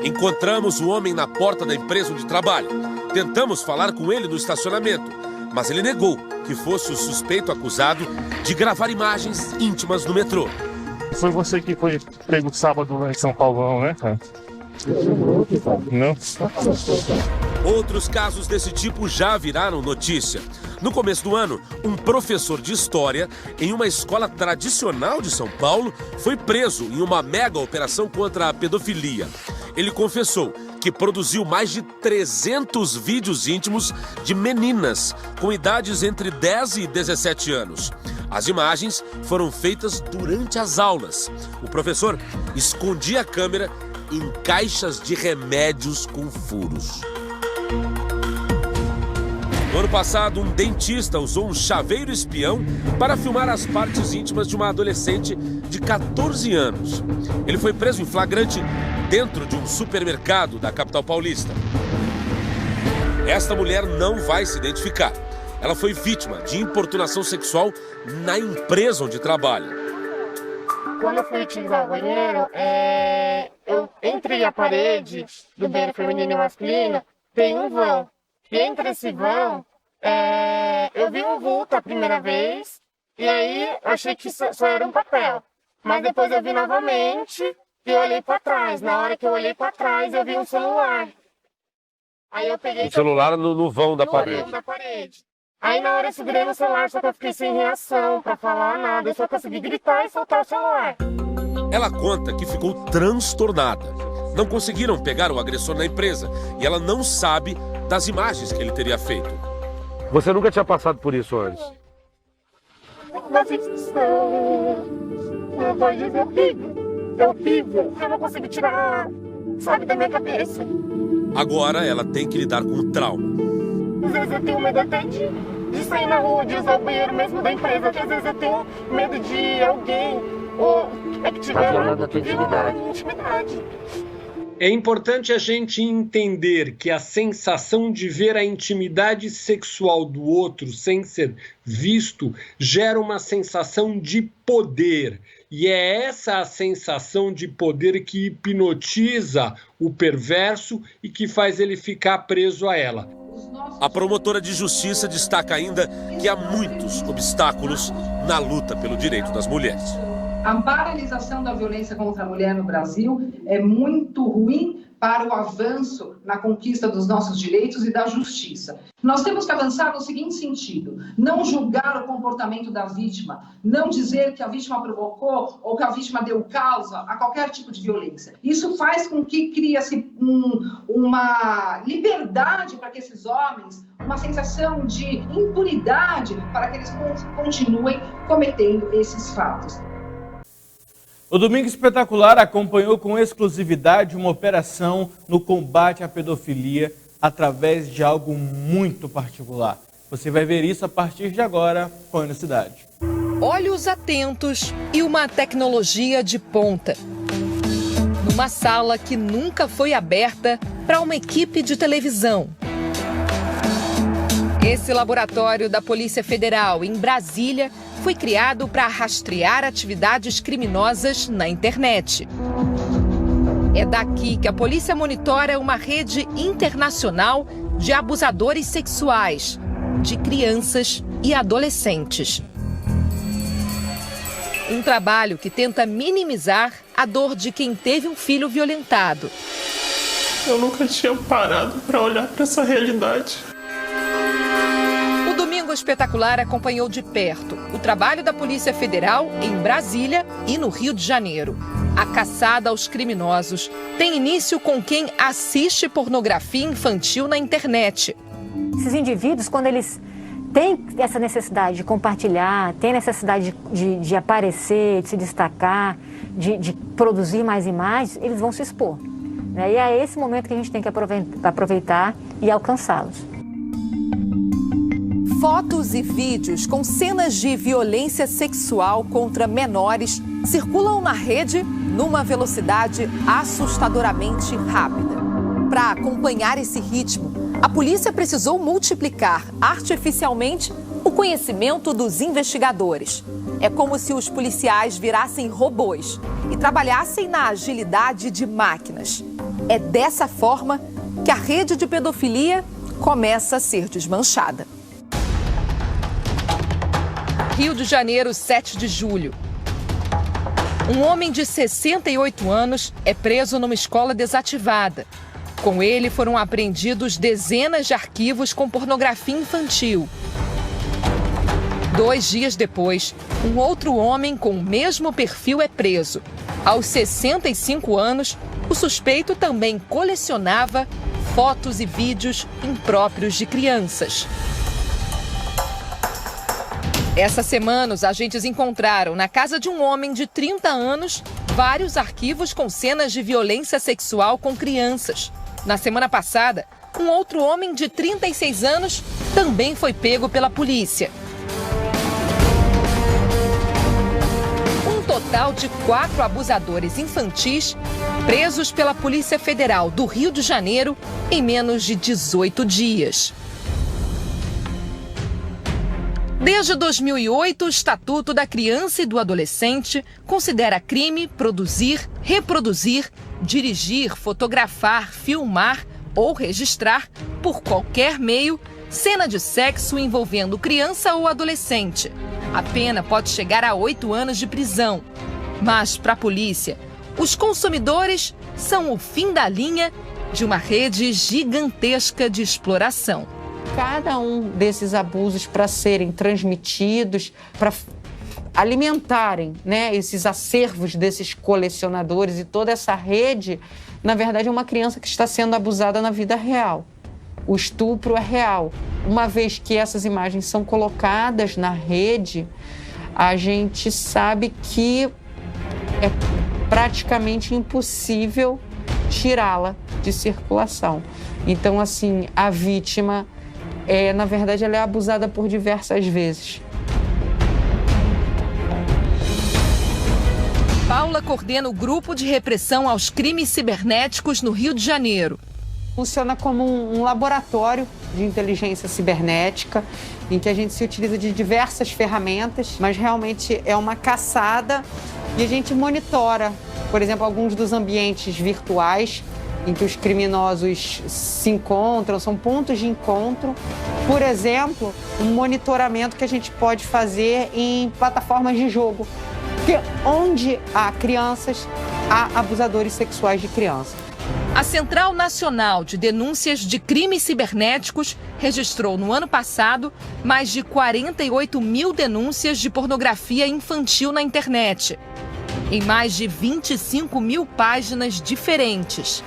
Encontramos o homem na porta da empresa onde trabalha. Tentamos falar com ele no estacionamento, mas ele negou que fosse o suspeito acusado de gravar imagens íntimas no metrô. Foi você que foi pego sábado lá em São Paulo, né, cara? Não? Outros casos desse tipo já viraram notícia. No começo do ano, um professor de história em uma escola tradicional de São Paulo foi preso em uma mega operação contra a pedofilia. Ele confessou que produziu mais de 300 vídeos íntimos de meninas com idades entre 10 e 17 anos. As imagens foram feitas durante as aulas. O professor escondia a câmera em caixas de remédios com furos. No ano passado, um dentista usou um chaveiro espião para filmar as partes íntimas de uma adolescente de 14 anos. Ele foi preso em flagrante dentro de um supermercado da capital paulista. Esta mulher não vai se identificar. Ela foi vítima de importunação sexual na empresa onde trabalha. Quando eu fui utilizar o banheiro, eu entrei a parede do banheiro feminino e masculino, tem um vão. E entre esse vão, eu vi um vulto a primeira vez, e aí eu achei que só era um papel. Mas depois eu vi novamente e eu olhei para trás. Na hora que eu olhei para trás, eu vi um celular. Aí eu peguei... O celular no vão da parede. No vão da parede. Aí na hora eu segurei no celular, só que eu fiquei sem reação para falar nada. Eu só consegui gritar e soltar o celular. Ela conta que ficou transtornada. Não conseguiram pegar o agressor na empresa e ela não sabe das imagens que ele teria feito. Você nunca tinha passado por isso antes? Uma sensação... Eu vou dizer horrível. Eu não consigo tirar, sabe, da minha cabeça. Agora ela tem que lidar com o trauma. Às vezes eu tenho medo até de sair na rua, de usar o banheiro mesmo da empresa. Às vezes eu tenho medo de alguém ou que tiver uma intimidade. É importante a gente entender que a sensação de ver a intimidade sexual do outro sem ser visto gera uma sensação de poder. E é essa a sensação de poder que hipnotiza o perverso e que faz ele ficar preso a ela. A promotora de justiça destaca ainda que há muitos obstáculos na luta pelo direito das mulheres. A paralisação da violência contra a mulher no Brasil é muito ruim para o avanço na conquista dos nossos direitos e da justiça. Nós temos que avançar no seguinte sentido: não julgar o comportamento da vítima, não dizer que a vítima provocou ou que a vítima deu causa a qualquer tipo de violência. Isso faz com que crie-se uma liberdade para que esses homens, uma sensação de impunidade para que eles continuem cometendo esses fatos. O Domingo Espetacular acompanhou com exclusividade uma operação no combate à pedofilia através de algo muito particular. Você vai ver isso a partir de agora, Põe na Cidade. Olhos atentos e uma tecnologia de ponta. Numa sala que nunca foi aberta para uma equipe de televisão. Esse laboratório da Polícia Federal em Brasília foi criado para rastrear atividades criminosas na internet. É daqui que a polícia monitora uma rede internacional de abusadores sexuais de crianças e adolescentes. Um trabalho que tenta minimizar a dor de quem teve um filho violentado. Eu nunca tinha parado para olhar para essa realidade. O Domingo Espetacular acompanhou de perto o trabalho da Polícia Federal em Brasília e no Rio de Janeiro. A caçada aos criminosos tem início com quem assiste pornografia infantil na internet. Esses indivíduos, quando eles têm essa necessidade de compartilhar, têm necessidade de aparecer, de se destacar, de produzir mais imagens, eles vão se expor. Né? E é esse momento que a gente tem que aproveitar e alcançá-los. Fotos e vídeos com cenas de violência sexual contra menores circulam na rede numa velocidade assustadoramente rápida. Para acompanhar esse ritmo, a polícia precisou multiplicar artificialmente o conhecimento dos investigadores. É como se os policiais virassem robôs e trabalhassem na agilidade de máquinas. É dessa forma que a rede de pedofilia começa a ser desmanchada. Rio de Janeiro, 7 de julho. Um homem de 68 anos é preso numa escola desativada. Com ele foram apreendidos dezenas de arquivos com pornografia infantil. 2 dias depois, um outro homem com o mesmo perfil é preso. Aos 65 anos, o suspeito também colecionava fotos e vídeos impróprios de crianças. Essa semana, os agentes encontraram na casa de um homem de 30 anos vários arquivos com cenas de violência sexual com crianças. Na semana passada, um outro homem de 36 anos também foi pego pela polícia. Um total de 4 abusadores infantis presos pela Polícia Federal do Rio de Janeiro em menos de 18 dias. Desde 2008, o Estatuto da Criança e do Adolescente considera crime produzir, reproduzir, dirigir, fotografar, filmar ou registrar, por qualquer meio, cena de sexo envolvendo criança ou adolescente. A pena pode chegar a 8 anos de prisão. Mas, para a polícia, os consumidores são o fim da linha de uma rede gigantesca de exploração. Cada um desses abusos, para serem transmitidos, para alimentarem, né, esses acervos desses colecionadores e toda essa rede, na verdade é uma criança que está sendo abusada na vida real. O estupro é real. Uma vez que essas imagens são colocadas na rede, a gente sabe que é praticamente impossível tirá-la de circulação. Então, assim, a vítima, na verdade, ela é abusada por diversas vezes. Paula coordena o grupo de repressão aos crimes cibernéticos no Rio de Janeiro. Funciona como um laboratório de inteligência cibernética, em que a gente se utiliza de diversas ferramentas, mas realmente é uma caçada e a gente monitora, por exemplo, alguns dos ambientes virtuais em que os criminosos se encontram, são pontos de encontro. Por exemplo, um monitoramento que a gente pode fazer em plataformas de jogo, porque onde há crianças, há abusadores sexuais de crianças. A Central Nacional de Denúncias de Crimes Cibernéticos registrou no ano passado mais de 48 mil denúncias de pornografia infantil na internet, em mais de 25 mil páginas diferentes.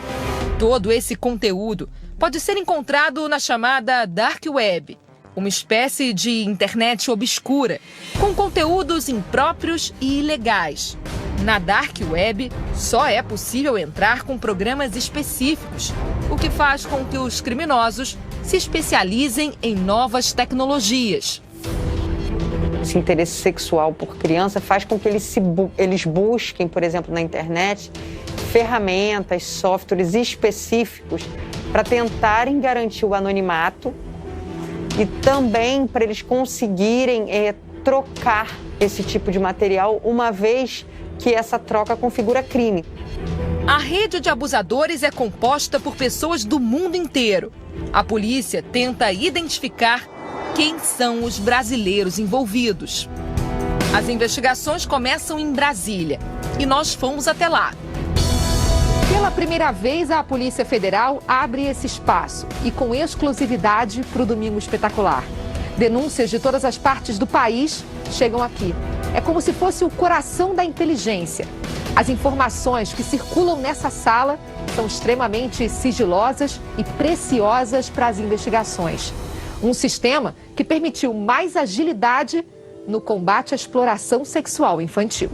Todo esse conteúdo pode ser encontrado na chamada Dark Web, uma espécie de internet obscura, com conteúdos impróprios e ilegais. Na Dark Web, só é possível entrar com programas específicos, o que faz com que os criminosos se especializem em novas tecnologias. Esse interesse sexual por criança faz com que eles busquem, por exemplo, na internet, ferramentas, softwares específicos para tentarem garantir o anonimato e também para eles conseguirem trocar esse tipo de material, uma vez que essa troca configura crime. A rede de abusadores é composta por pessoas do mundo inteiro. A polícia tenta identificar quem são os brasileiros envolvidos. As investigações começam em Brasília e nós fomos até lá. Pela primeira vez, a Polícia Federal abre esse espaço e com exclusividade para o Domingo Espetacular. Denúncias de todas as partes do país chegam aqui. É como se fosse o coração da inteligência. As informações que circulam nessa sala são extremamente sigilosas e preciosas para as investigações. Um sistema que permitiu mais agilidade no combate à exploração sexual infantil.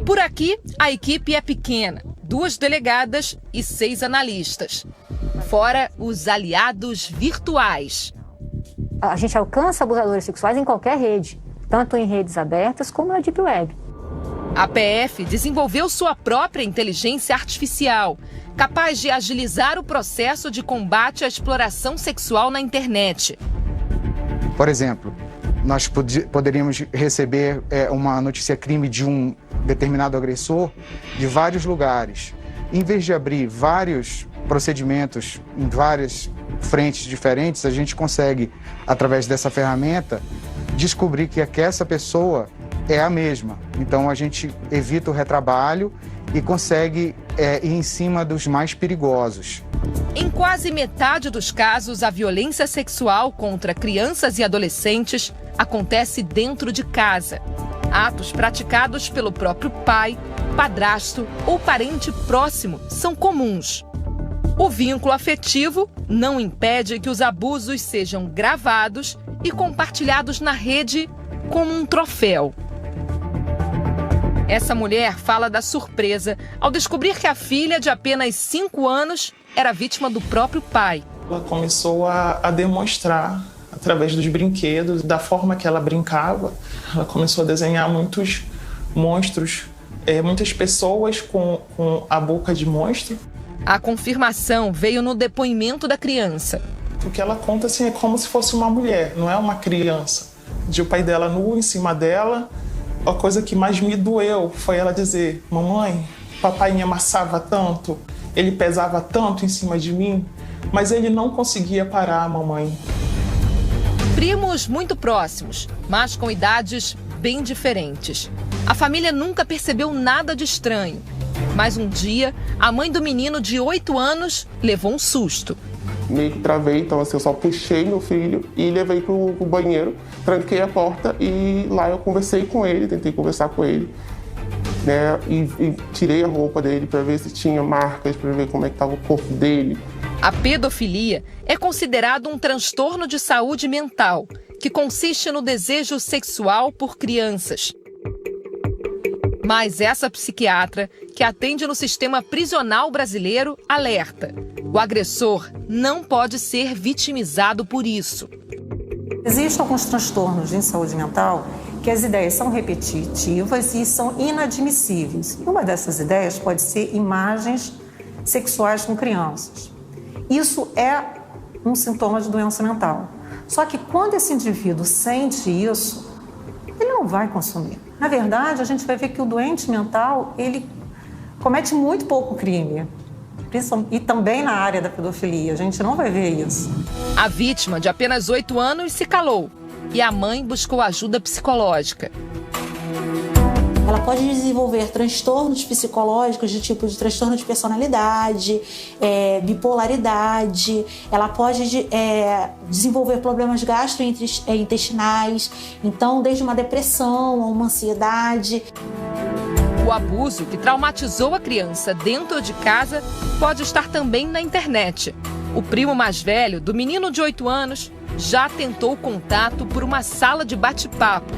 Por aqui, a equipe é pequena, 2 delegadas e 6 analistas. Fora os aliados virtuais. A gente alcança abusadores sexuais em qualquer rede, tanto em redes abertas como na Deep Web. A PF desenvolveu sua própria inteligência artificial, capaz de agilizar o processo de combate à exploração sexual na internet. Por exemplo, nós poderíamos receber uma notícia-crime de um determinado agressor de vários lugares. Em vez de abrir vários procedimentos em várias frentes diferentes, a gente consegue, através dessa ferramenta, descobrir que essa pessoa é a mesma. Então a gente evita o retrabalho e consegue ir em cima dos mais perigosos. Em quase metade dos casos, a violência sexual contra crianças e adolescentes acontece dentro de casa. Atos praticados pelo próprio pai, padrasto ou parente próximo são comuns. O vínculo afetivo não impede que os abusos sejam gravados e compartilhados na rede como um troféu. Essa mulher fala da surpresa ao descobrir que a filha de apenas 5 anos era vítima do próprio pai. Ela começou a demonstrar, através dos brinquedos, da forma que ela brincava. Ela começou a desenhar muitos monstros, muitas pessoas com a boca de monstro. A confirmação veio no depoimento da criança. O que ela conta assim, é como se fosse uma mulher, não é uma criança. De o pai dela nu em cima dela. A coisa que mais me doeu foi ela dizer: mamãe, papai me amassava tanto, ele pesava tanto em cima de mim, mas ele não conseguia parar, mamãe. Primos muito próximos, mas com idades bem diferentes. A família nunca percebeu nada de estranho. Mas um dia, a mãe do menino de 8 anos levou um susto. Meio que travei, então assim, eu só puxei meu filho e levei pro banheiro, tranquei a porta e lá eu conversei com ele, tentei conversar com ele, né? E tirei a roupa dele para ver se tinha marcas, para ver como é que estava o corpo dele. A pedofilia é considerado um transtorno de saúde mental, que consiste no desejo sexual por crianças. Mas essa psiquiatra, que atende no sistema prisional brasileiro, alerta: o agressor não pode ser vitimizado por isso. Existem alguns transtornos em saúde mental que as ideias são repetitivas e são inadmissíveis. E uma dessas ideias pode ser imagens sexuais com crianças. Isso é um sintoma de doença mental. Só que quando esse indivíduo sente isso, ele não vai consumir. Na verdade, a gente vai ver que o doente mental, ele comete muito pouco crime. E também na área da pedofilia, a gente não vai ver isso. A vítima, de apenas 8 anos, se calou e a mãe buscou ajuda psicológica. Ela pode desenvolver transtornos psicológicos de tipo de transtorno de personalidade, bipolaridade. Ela pode desenvolver problemas gastrointestinais, então desde uma depressão a uma ansiedade. O abuso que traumatizou a criança dentro de casa pode estar também na internet. O primo mais velho do menino de 8 anos já tentou contato por uma sala de bate-papo.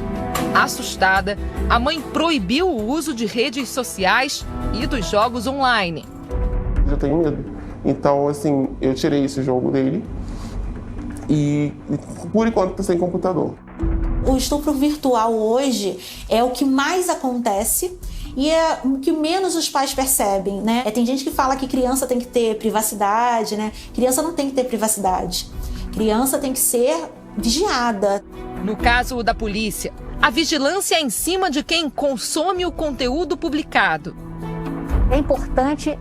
Assustada, a mãe proibiu o uso de redes sociais e dos jogos online. Eu tenho medo. Então, assim, eu tirei esse jogo dele e por enquanto está sem computador. O estupro virtual hoje é o que mais acontece e é o que menos os pais percebem, né? Tem gente que fala que criança tem que ter privacidade, né? Criança não tem que ter privacidade. Criança tem que ser vigiada. No caso da polícia, a vigilância é em cima de quem consome o conteúdo publicado. É importante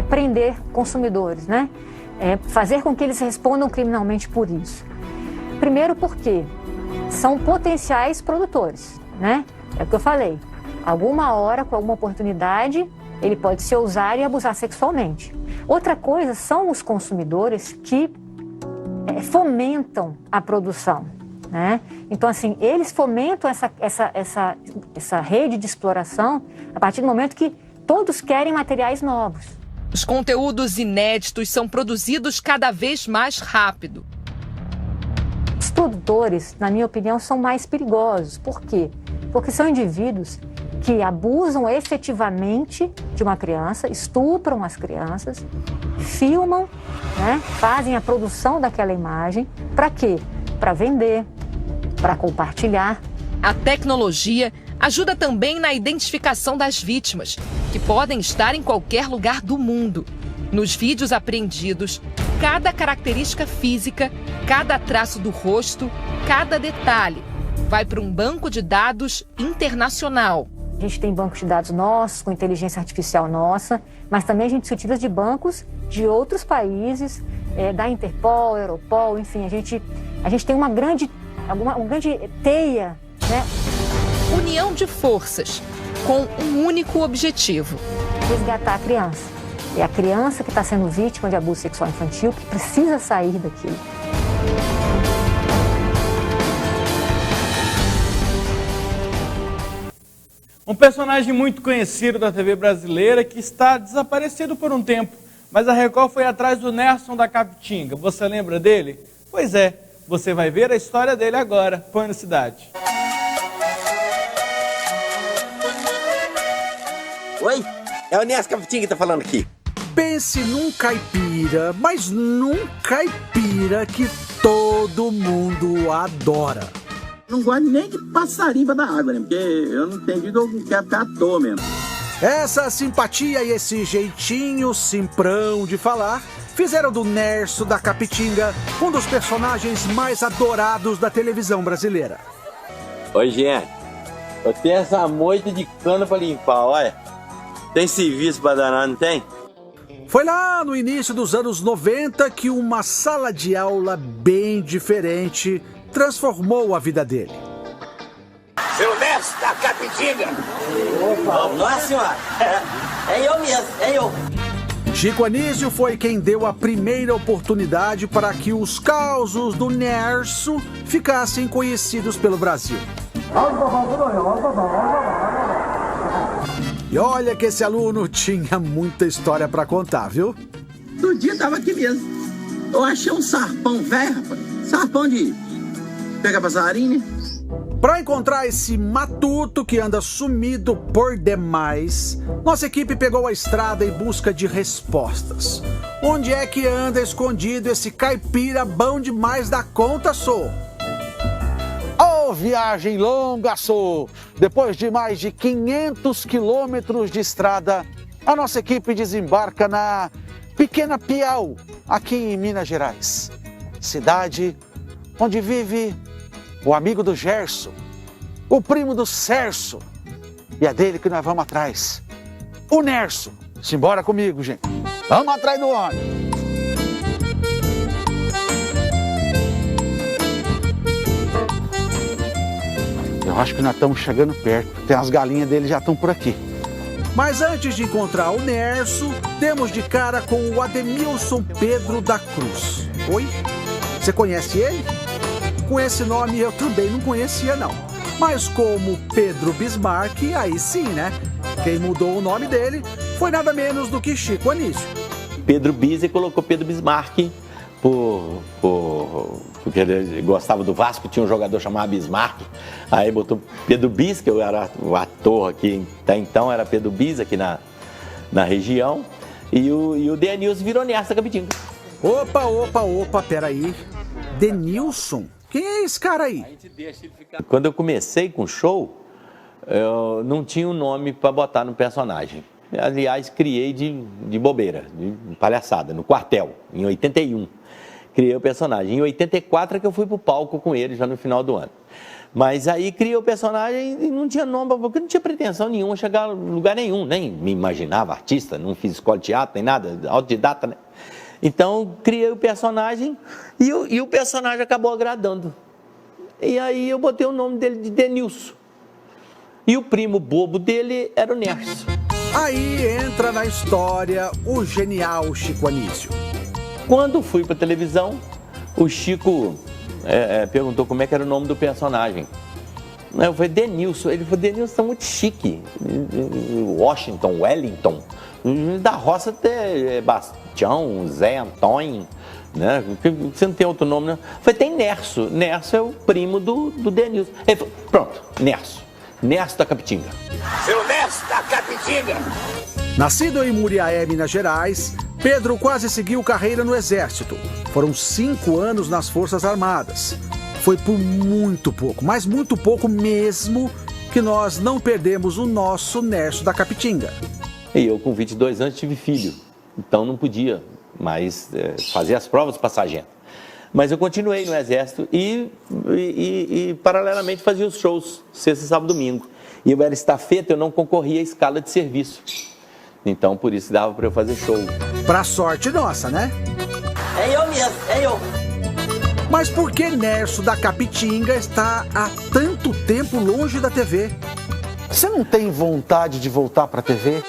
prender consumidores, né? fazer com que eles respondam criminalmente por isso. Primeiro porque são potenciais produtores, né? É o que eu falei. Alguma hora, com alguma oportunidade, ele pode se ousar e abusar sexualmente. Outra coisa são os consumidores que fomentam a produção, né? Então, assim, eles fomentam essa rede de exploração a partir do momento que todos querem materiais novos. Os conteúdos inéditos são produzidos cada vez mais rápido. Os produtores, na minha opinião, são mais perigosos. Por quê? Porque são indivíduos que abusam efetivamente de uma criança, estupram as crianças, filmam, né, fazem a produção daquela imagem. Para quê? Para vender, para compartilhar. A tecnologia ajuda também na identificação das vítimas, que podem estar em qualquer lugar do mundo. Nos vídeos apreendidos, cada característica física, cada traço do rosto, cada detalhe vai para um banco de dados internacional. A gente tem bancos de dados nossos, com inteligência artificial nossa, mas também a gente se utiliza de bancos de outros países, da Interpol, Europol, enfim, a gente tem uma grande teia, né? União de forças, com um único objetivo: resgatar a criança. É a criança que está sendo vítima de abuso sexual infantil que precisa sair daquilo. Um personagem muito conhecido da TV brasileira que está desaparecido por um tempo, mas a Record foi atrás do Nerson da Capitinga. Você lembra dele? Pois é, você vai ver a história dele agora. Põe na cidade. Oi, é o Nerson Capitinga que tá falando aqui. Pense num caipira, mas num caipira que todo mundo adora. Não gosto nem de passarinho pra dar água, né? Porque eu não entendi que eu quero ficar à toa mesmo. Essa simpatia e esse jeitinho simprão de falar fizeram do Nerso da Capitinga um dos personagens mais adorados da televisão brasileira. Oi, gente. Eu tenho essa moita de cana pra limpar, olha. Tem serviço pra danar, não tem? Foi lá no início dos anos 90 que uma sala de aula bem diferente transformou a vida dele. Seu Nerso da Capitinga! Opa, nossa senhora! É eu mesmo, é eu! Chico Anísio foi quem deu a primeira oportunidade para que os causos do Nerso ficassem conhecidos pelo Brasil. E olha que esse aluno tinha muita história para contar, viu? No dia tava aqui mesmo. Eu achei um sarpão velho, rapaz. Sarpão de pegar passarinho, né? Para encontrar esse matuto que anda sumido por demais, nossa equipe pegou a estrada em busca de respostas. Onde é que anda escondido esse caipira bom demais da conta, sou? Oh, viagem longa, sou! Depois de mais de 500 quilômetros de estrada, a nossa equipe desembarca na Pequena Piau, aqui em Minas Gerais. Cidade onde vive o amigo do Gerson, o primo do Cerso, e é dele que nós vamos atrás. O Nerso. Simbora comigo, gente. Vamos atrás do homem. Eu acho que nós estamos chegando perto. Tem as galinhas dele já estão por aqui. Mas antes de encontrar o Nerso, demos de cara com o Ademilson Pedro da Cruz. Oi? Você conhece ele? Com esse nome eu também não conhecia, não. Mas como Pedro Bismarck, aí sim, né? Quem mudou o nome dele foi nada menos do que Chico Anísio. Pedro Bis e colocou Pedro Bismarck porque ele gostava do Vasco, tinha um jogador chamado Bismarck. Aí botou Pedro Bis, que eu era o ator aqui, até então era Pedro Bis aqui na região. E o Denilson virou Nerso da Capitinga. Opa, peraí. Denilson? Quem é esse cara aí? Quando eu comecei com o show, eu não tinha um nome para botar no personagem. Aliás, criei de bobeira, de palhaçada, no quartel, em 81. Criei o personagem. Em 84 é que eu fui pro palco com ele, já no final do ano. Mas aí criei o personagem e não tinha nome, porque não tinha pretensão nenhuma, chegar a lugar nenhum. Nem me imaginava artista, não fiz escola de teatro, nem nada, autodidata, né? Então, criei o personagem e o personagem acabou agradando. E aí eu botei o nome dele de Denilson. E o primo bobo dele era o Nerso. Aí entra na história o genial Chico Anísio. Quando fui para televisão, o Chico perguntou como é que era o nome do personagem. Eu falei, Denilson. Ele falou, Denilson é muito chique. Washington, Wellington. Da roça até Bastião, Zé Antônio, né? Você não tem outro nome, né? Eu falei, tem Nerso. Nerso é o primo do Denilson. Ele falou, pronto, Nerso. Nerso da Capitinga. Seu Nerso da Capitinga! Nascido em Muriaé, Minas Gerais, Pedro quase seguiu carreira no Exército. Foram 5 anos nas Forças Armadas. Foi por muito pouco, mas muito pouco mesmo, que nós não perdemos o nosso Nerso da Capitinga. E eu, com 22 anos, tive filho. Então não podia mais fazer as provas para sargento. Mas eu continuei no Exército e paralelamente fazia os shows, sexta, sábado e domingo. E eu era estafeta, eu não concorria à escala de serviço. Então, por isso, dava para eu fazer show. Pra sorte nossa, né? É eu mesmo, é eu. Mas por que Nerso da Capitinga está há tanto tempo longe da TV? Você não tem vontade de voltar pra TV?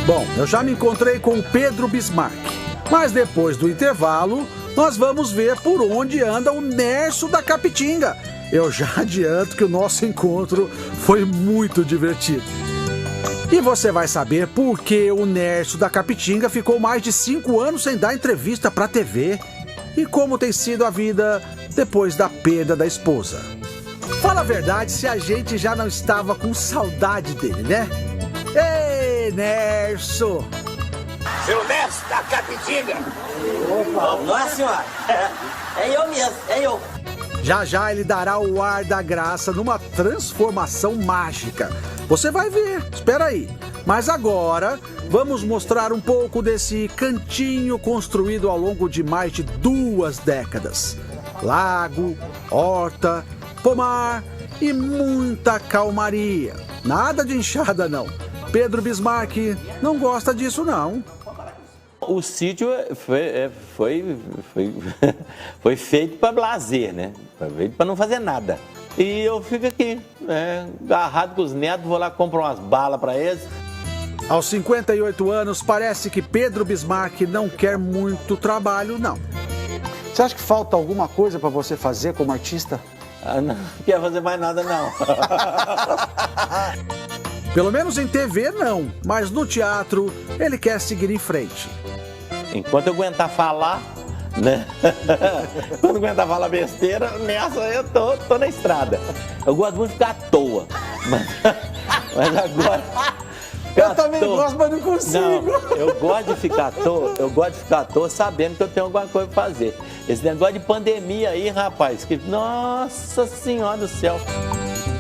Bom, eu já me encontrei com o Pedro Bismarck. Mas depois do intervalo, nós vamos ver por onde anda o Nerso da Capitinga. Eu já adianto que o nosso encontro foi muito divertido. E você vai saber por que o Nerso da Capitinga ficou mais de 5 anos sem dar entrevista pra TV e como tem sido a vida depois da perda da esposa. Fala a verdade se a gente já não estava com saudade dele, né? Ei, Nerso! Seu Nerso da Capitinga! Opa, nossa senhora! É eu mesmo, é eu! Já já ele dará o ar da graça numa transformação mágica. Você vai ver, espera aí. Mas agora, vamos mostrar um pouco desse cantinho construído ao longo de mais de 2 décadas. Lago, horta, pomar e muita calmaria. Nada de enxada, não. Pedro Bismarck não gosta disso, não. O sítio foi feito para lazer, né? Foi feito para não fazer nada. E eu fico aqui, agarrado com os netos, vou lá comprar umas balas para eles. Aos 58 anos, parece que Pedro Bismarck não quer muito trabalho, não. Você acha que falta alguma coisa para você fazer como artista? Não quer fazer mais nada, não. Pelo menos em TV, não. Mas no teatro, ele quer seguir em frente. Enquanto eu aguentar falar, né? Quando eu aguentar falar besteira, nessa eu tô na estrada. Eu gosto muito de ficar à toa. Mas agora... Eu também gosto, mas não consigo. Não, eu gosto de ficar à toa, sabendo que eu tenho alguma coisa para fazer. Esse negócio de pandemia aí, rapaz, que nossa senhora do céu.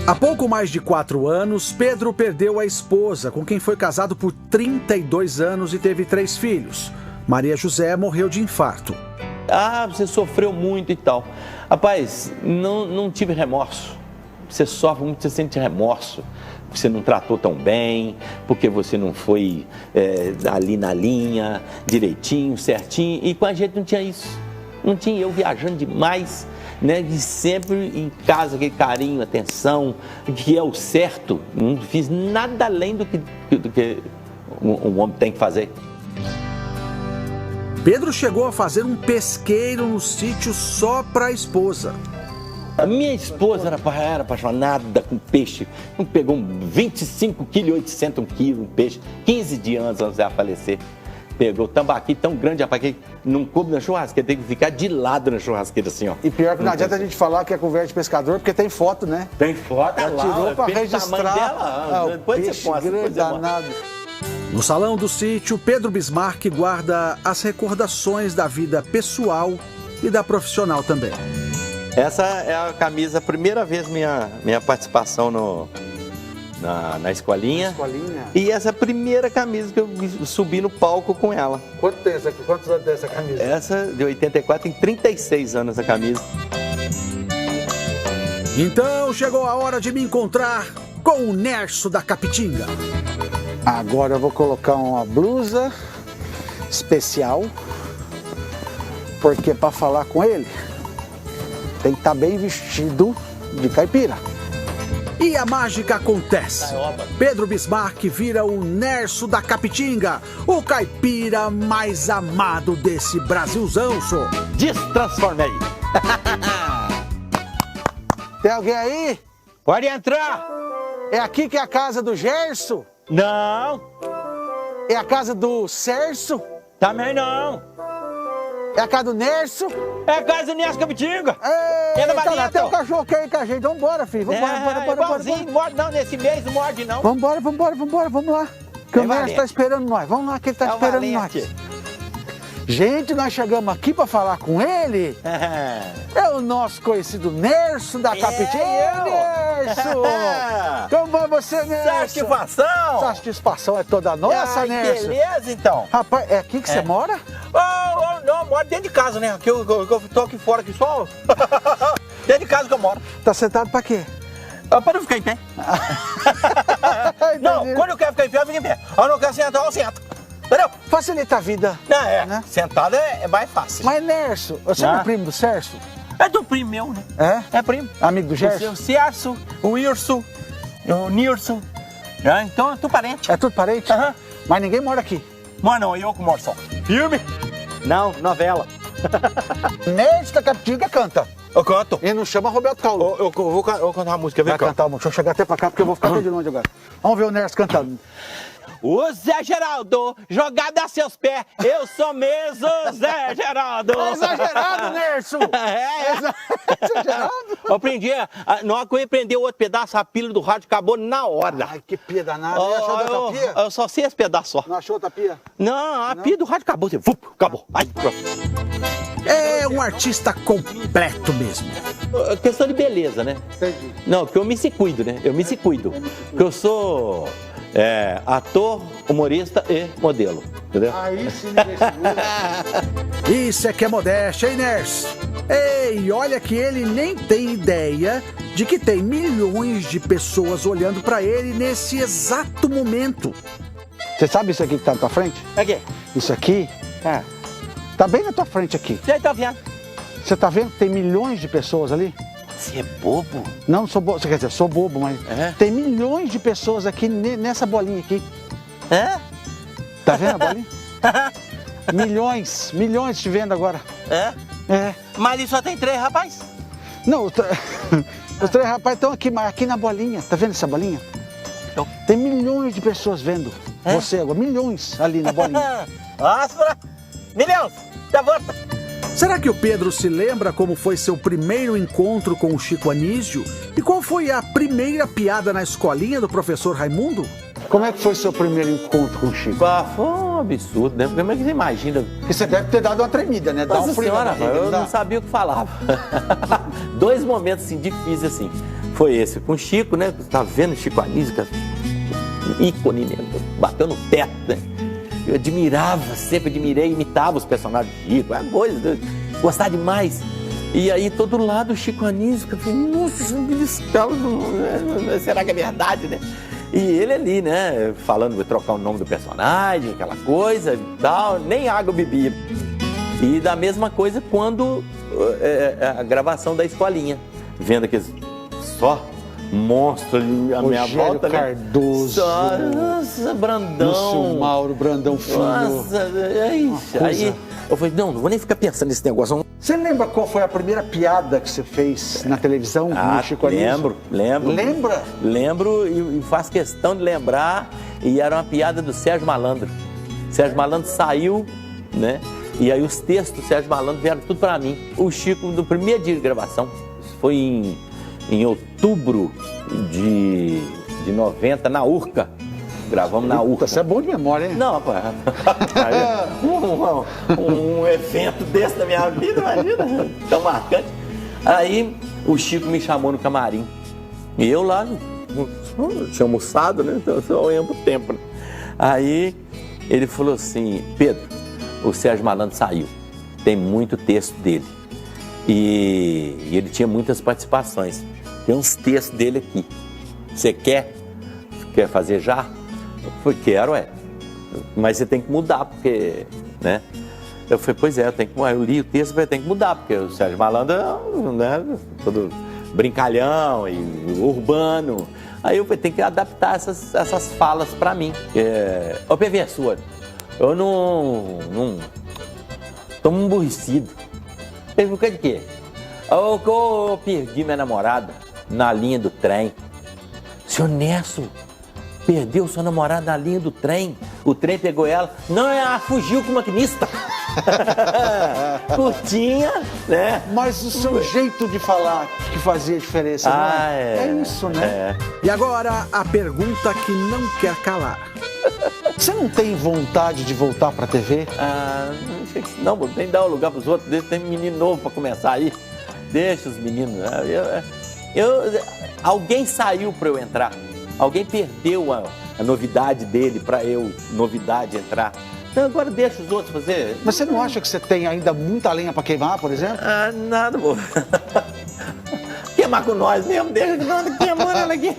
Há pouco mais de 4 anos, Pedro perdeu a esposa, com quem foi casado por 32 anos e teve 3 filhos. Maria José morreu de infarto. Ah, você sofreu muito e tal. Rapaz, não tive remorso. Você sofre muito, você sente remorso. Você não tratou tão bem, porque você não foi ali na linha, direitinho, certinho. E com a gente não tinha isso. Não tinha, eu viajando demais, né? E sempre em casa, aquele carinho, atenção, que é o certo. Não fiz nada além do que um homem tem que fazer. Pedro chegou a fazer um pesqueiro no sítio só para a esposa. A minha esposa era apaixonada com peixe. Pegou 25,8 kg, 1 quilo, um peixe, 15 dias antes de falecer. Pegou tambaqui tão grande, rapaz, que não coube na churrasqueira, tem que ficar de lado na churrasqueira assim, ó. E pior que não adianta a gente falar que é conversa de pescador, porque tem foto, né? Tem foto, ela tirou pra registrar. Dela, depois você posta, grande, danado. No salão do sítio, Pedro Bismarck guarda as recordações da vida pessoal e da profissional também. Essa é a camisa, a primeira vez minha participação na escolinha. E essa é a primeira camisa que eu subi no palco com ela. Quantos anos tem essa camisa? Essa de 84, tem 36 anos a camisa. Então chegou a hora de me encontrar com o Nerso da Capitinga. Agora eu vou colocar uma blusa especial. Porque para falar com ele, tem que estar bem vestido de caipira. E a mágica acontece. Pedro Bismarck vira o Nerso da Capitinga, o caipira mais amado desse Brasilzão, só. Destransformei. Tem alguém aí? Pode entrar. É aqui que é a casa do Gerson? Não. É a casa do Cerso? Também não. É a casa do Nerso? É a casa do Nerso Capitinga. É da Maria. Tem um cachorro que é aí com a gente. Vambora, filho. Vambora. Não morde não, nesse mês não morde não. Vambora, vamos lá. Que o Nerso tá esperando nós. Vamos lá que ele tá esperando nós. Gente, nós chegamos aqui para falar com ele. É o nosso conhecido Nerso da Capitinga. Nerso! Como vai você, Nerso? Satisfação! Satisfação é toda nossa, Nerso. Beleza, então. Rapaz, é aqui que você mora? Não, moro dentro de casa, né? Que eu tô aqui fora, aqui só. Dentro de casa que eu moro. Tá sentado pra quê? Para não ficar em pé. Não, quando eu quero ficar em pé, eu fico em pé. Quando eu quero sentar, eu sento. Entendeu? Facilita a vida. Né? Sentado é mais fácil. Mas, Nerso, você não é primo do Cerso? É do primo meu, né? É? É primo. Amigo do Gerson? O Cerso, o Irso, o Nirso. Então é tudo parente. É tudo parente? Aham. Mas ninguém mora aqui? Mora não, eu que moro só. Firme? Não, novela. Nerso da Capitinga canta. Eu canto. E não chama Roberto Carlos. Eu vou cantar uma música. Vai cantar uma. Deixa eu chegar até pra cá, porque eu vou ficar até de longe agora. Vamos ver o Nerso cantando. O Zé Geraldo, jogado a seus pés, eu sou mesmo Zé Geraldo. É exagerado, Nerso. É exagerado. Eu aprendi, na hora que eu aprendi o outro pedaço, a pila do rádio acabou na hora. Ai, que pia danada. Achou outra pia? Eu só sei esse pedaço só. Não achou outra pia? Não, a pia do rádio acabou. Acabou. Aí, pronto. É um artista completo mesmo. Questão de beleza, né? Entendi. Não, porque eu me se cuido, né? Eu me se cuido. Porque eu sou ator, humorista e modelo. Entendeu? Aí sim ninguém segura. Isso é que é modéstia, hein, Nerso? Ei, olha que ele nem tem ideia de que tem milhões de pessoas olhando pra ele nesse exato momento. Você sabe isso aqui que tá na tua frente? É quê? Isso aqui? Tá bem na tua frente aqui. Você tá vendo? Você tá vendo que tem milhões de pessoas ali? Você é bobo? Não, sou bobo. Quer dizer, sou bobo, mas tem milhões de pessoas aqui nessa bolinha aqui. É? Tá vendo a bolinha? milhões te vendo agora. É? É. Mas ali só tem 3, rapaz? Não, os 3 rapazes estão aqui na bolinha. Tá vendo essa bolinha? Então. Tem milhões de pessoas vendo você agora. Milhões ali na bolinha. Nossa, milhões! Da volta! Será que o Pedro se lembra como foi seu primeiro encontro com o Chico Anísio? E qual foi a primeira piada na escolinha do professor Raimundo? Como é que foi seu primeiro encontro com o Chico? Foi um absurdo, né? Como é que você imagina? Porque você deve ter dado uma tremida, né? Nossa senhora, eu não sabia o que falava. 2 momentos assim, difíceis assim. Foi esse com o Chico, né? Tá vendo o Chico Anísio, ícone, né? Bateu no teto, né? Eu sempre admirei, imitava os personagens do Chico, é coisa, gostava demais. E aí, todo lado, o Chico Anísio, eu falei, nossa, será que é verdade, né? E ele ali, né, falando de trocar o nome do personagem, aquela coisa e tal, nem água bebia. E da mesma coisa quando a gravação da escolinha, vendo aqueles só monstro ali à minha volta, Cardoso, né? Nossa, Brandão. Lúcio Mauro, Brandão Filho. Nossa, aí eu falei, não vou nem ficar pensando nesse negócio. Você lembra qual foi a primeira piada que você fez na televisão no Chico Anísio? Lembro. Lembra? Lembro e faço questão de lembrar. E era uma piada do Sérgio Malandro. Sérgio Malandro saiu, né? E aí os textos do Sérgio Malandro vieram tudo pra mim. O Chico, no primeiro dia de gravação, foi em outubro de 90, na Urca. Gravamos na Urca. Você é bom de memória, hein? Não, rapaz. Um evento desse na minha vida, imagina, tão marcante. Aí o Chico me chamou no camarim. E eu lá, tinha almoçado, né? Então eu lembro o tempo. Né? Aí ele falou assim, Pedro, o Sérgio Malandro saiu. Tem muito texto dele. E ele tinha muitas participações. Tem uns textos dele aqui. Você quer fazer já? Eu falei, quero, mas você tem que mudar, porque, né? Eu falei, pois é, eu li o texto e falei, tem que mudar, porque o Sérgio Malandro é, né, todo brincalhão e urbano. Aí eu falei, tem que adaptar essas falas pra mim. Ô, professor, eu não tô emburrecido. Ele falou, de quê? Eu perdi minha namorada na linha do trem. Seu Nerso perdeu sua namorada na linha do trem. O trem pegou ela. Não, ela fugiu com o maquinista. Curtinha, né? Mas o seu jeito de falar que fazia diferença, não é? É isso, né? E agora, a pergunta que não quer calar. Você não tem vontade de voltar pra TV? Não, nem dar o lugar pros outros. Tem menino novo pra começar aí. Deixa os meninos. Alguém saiu pra eu entrar. Alguém perdeu a novidade dele pra eu, novidade, entrar. Então agora deixa os outros fazer. Mas você não acha que você tem ainda muita lenha pra queimar, por exemplo? Nada, pô. Queimar com nós mesmo, deixa que não queimando ela aqui.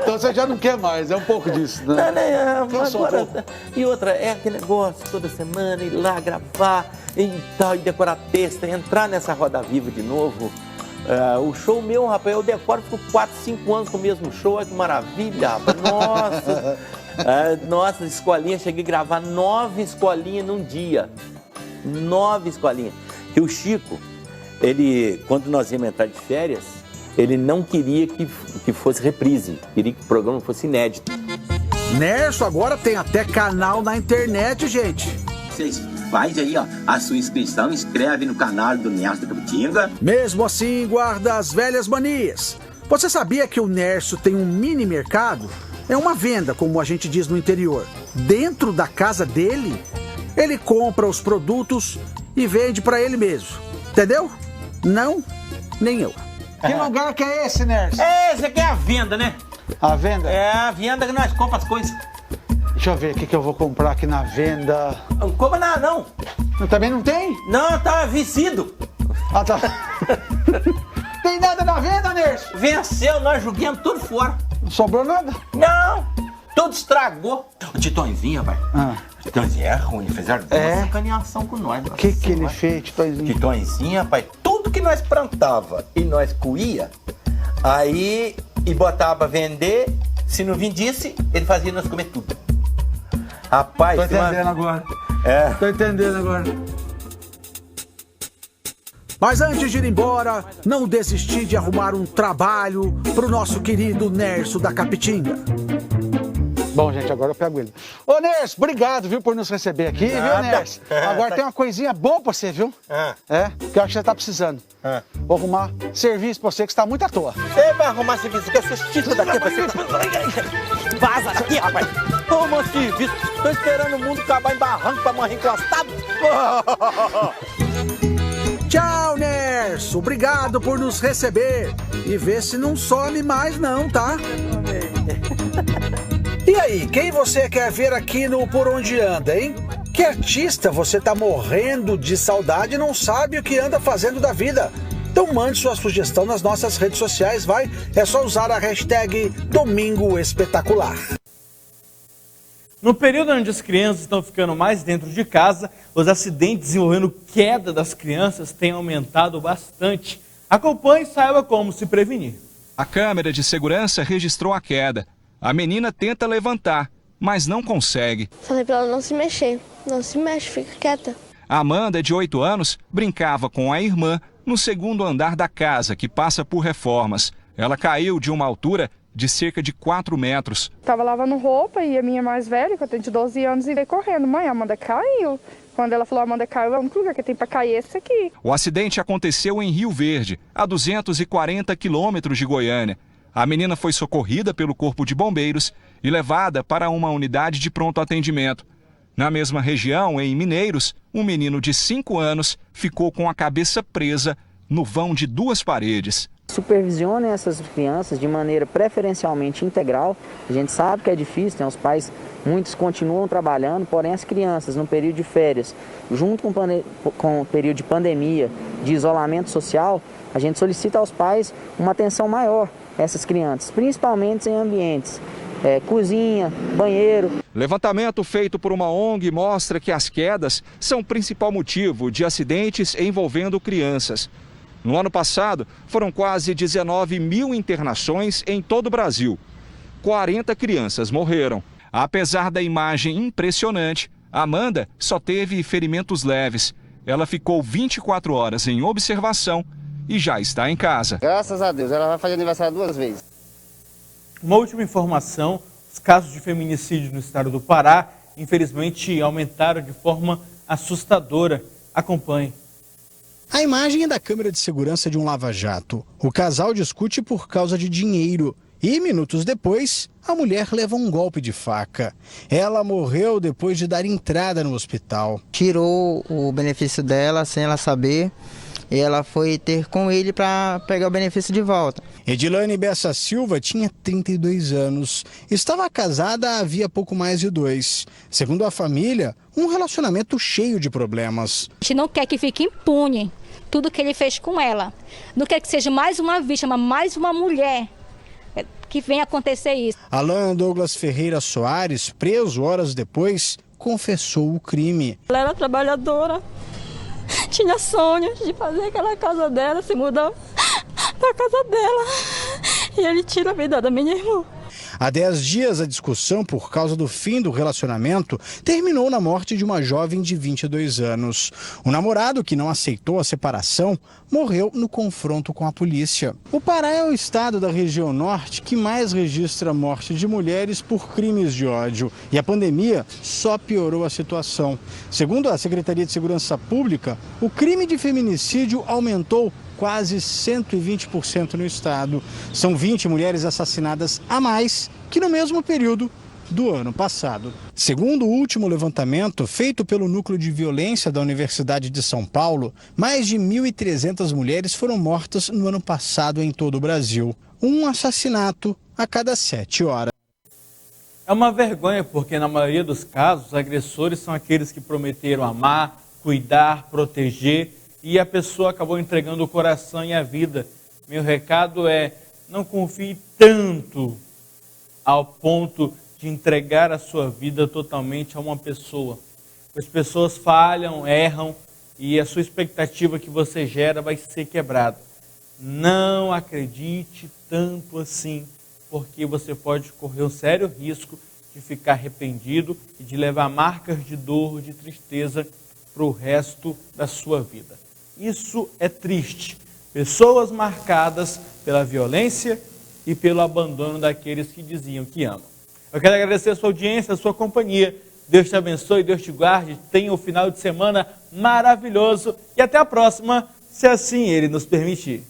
Então você já não quer mais, é um pouco disso, né? Agora, e outra, é aquele negócio, toda semana, ir lá gravar e tal, e decorar texto, entrar nessa roda viva de novo. O show meu, rapaz, eu decoro, fico 4, 5 anos com o mesmo show, olha que maravilha, rapaz, nossa. Nossa, escolinha, cheguei a gravar 9 escolinhas num dia. 9 escolinhas. Que o Chico, quando nós íamos entrar de férias, ele não queria que fosse reprise, queria que o programa fosse inédito. Nerso agora tem até canal na internet, gente. Vocês faz aí, ó, a sua inscrição, inscreve no canal do Nerso da Capitinga. Mesmo assim, guarda as velhas manias. Você sabia que o Nerso tem um mini mercado? É uma venda, como a gente diz no interior. Dentro da casa dele, ele compra os produtos e vende pra ele mesmo. Entendeu? Não, nem eu. Que lugar que é esse, Nerso? Esse aqui é a venda, né? A venda? É a venda que nós compramos as coisas. Deixa eu ver o que eu vou comprar aqui na venda. Não compra nada, não. Também não tem? Não, tá vencido. Tá. Tem nada na venda, Nerso? Venceu, nós joguemos tudo fora. Não sobrou nada? Não, tudo estragou. O Titãozinho, rapaz. O Titãozinho é ruim, fizeram uma sacaneação com nós. O que ele fez, Titãozinho? Titãozinho, rapaz, tudo que nós plantava e nós coía, aí e botava pra vender, se não vendisse, ele fazia nós comer tudo. Rapaz, tô entendendo agora. Tô entendendo agora. Mas antes de ir embora, não desisti de arrumar um trabalho pro nosso querido Nerso da Capitinga. Bom, gente, agora eu pego ele. Ô, Nerso, obrigado, viu, por nos receber aqui, viu, Nerso? Agora tem uma coisinha boa pra você, viu? Que eu acho que você tá precisando. Vou arrumar serviço pra você, que você tá muito à toa. Você vai arrumar serviço, que eu sou título daqui pra você. Vaza daqui, rapaz. Arrumar serviço. Tô esperando o mundo acabar em barranco pra morrer encostado. Tchau, Nerso. Obrigado por nos receber. E vê se não some mais não, tá? E aí, quem você quer ver aqui no Por Onde Anda, hein? Que artista você tá morrendo de saudade e não sabe o que anda fazendo da vida? Então mande sua sugestão nas nossas redes sociais, vai? É só usar a hashtag Domingo Espetacular. No período onde as crianças estão ficando mais dentro de casa, os acidentes envolvendo queda das crianças têm aumentado bastante. Acompanhe e saiba como se prevenir. A câmera de segurança registrou a queda. A menina tenta levantar, mas não consegue. Falei pra ela não se mexer. Não se mexe, fica quieta. A Amanda, de 8 anos, brincava com a irmã no segundo andar da casa, que passa por reformas. Ela caiu de uma altura de cerca de 4 metros. Tava lavando roupa e a minha mais velha, que eu tenho de 12 anos, e veio correndo. Mãe, a Amanda caiu. Quando ela falou, a Amanda caiu, é o único lugar que tem pra cair esse aqui. O acidente aconteceu em Rio Verde, a 240 quilômetros de Goiânia. A menina foi socorrida pelo Corpo de Bombeiros e levada para uma unidade de pronto atendimento. Na mesma região, em Mineiros, um menino de 5 anos ficou com a cabeça presa no vão de 2 paredes. Supervisione essas crianças de maneira preferencialmente integral. A gente sabe que é difícil, né? Os pais, muitos continuam trabalhando, porém as crianças no período de férias, junto com o período de pandemia, de isolamento social, a gente solicita aos pais uma atenção maior a essas crianças, principalmente em ambientes cozinha, banheiro. Levantamento feito por uma ONG mostra que as quedas são o principal motivo de acidentes envolvendo crianças. No ano passado, foram quase 19 mil internações em todo o Brasil. 40 crianças morreram. Apesar da imagem impressionante, Amanda só teve ferimentos leves. Ela ficou 24 horas em observação e já está em casa. Graças a Deus, ela vai fazer aniversário 2 vezes. Uma última informação, os casos de feminicídio no estado do Pará, infelizmente, aumentaram de forma assustadora. Acompanhe. A imagem é da câmera de segurança de um lava-jato. O casal discute por causa de dinheiro. E, minutos depois, a mulher leva um golpe de faca. Ela morreu depois de dar entrada no hospital. Tirou o benefício dela sem ela saber e ela foi ter com ele para pegar o benefício de volta. Edilane Bessa Silva tinha 32 anos. Estava casada havia pouco mais de 2. Segundo a família, um relacionamento cheio de problemas. A gente não quer que fique impune tudo que ele fez com ela. Não quer que seja mais uma vítima, mais uma mulher que venha acontecer isso. Alan Douglas Ferreira Soares, preso horas depois, confessou o crime. Ela era trabalhadora, tinha sonhos de fazer aquela casa dela, se mudar para casa dela. E ele tira a vida da minha irmã. Há 10 dias, a discussão por causa do fim do relacionamento terminou na morte de uma jovem de 22 anos. O namorado, que não aceitou a separação, morreu no confronto com a polícia. O Pará é o estado da região norte que mais registra morte de mulheres por crimes de ódio. E a pandemia só piorou a situação. Segundo a Secretaria de Segurança Pública, o crime de feminicídio aumentou quase 120% no estado. São 20 mulheres assassinadas a mais que no mesmo período do ano passado. Segundo o último levantamento feito pelo Núcleo de Violência da Universidade de São Paulo, mais de 1.300 mulheres foram mortas no ano passado em todo o Brasil. Um assassinato a cada 7 horas. É uma vergonha porque, na maioria dos casos, os agressores são aqueles que prometeram amar, cuidar, proteger, e a pessoa acabou entregando o coração e a vida. Meu recado é: não confie tanto ao ponto de entregar a sua vida totalmente a uma pessoa. As pessoas falham, erram e a sua expectativa que você gera vai ser quebrada. Não acredite tanto assim, porque você pode correr um sério risco de ficar arrependido e de levar marcas de dor, de tristeza para o resto da sua vida. Isso é triste. Pessoas marcadas pela violência e pelo abandono daqueles que diziam que amam. Eu quero agradecer a sua audiência, a sua companhia. Deus te abençoe, Deus te guarde. Tenha um final de semana maravilhoso e até a próxima, se assim Ele nos permitir.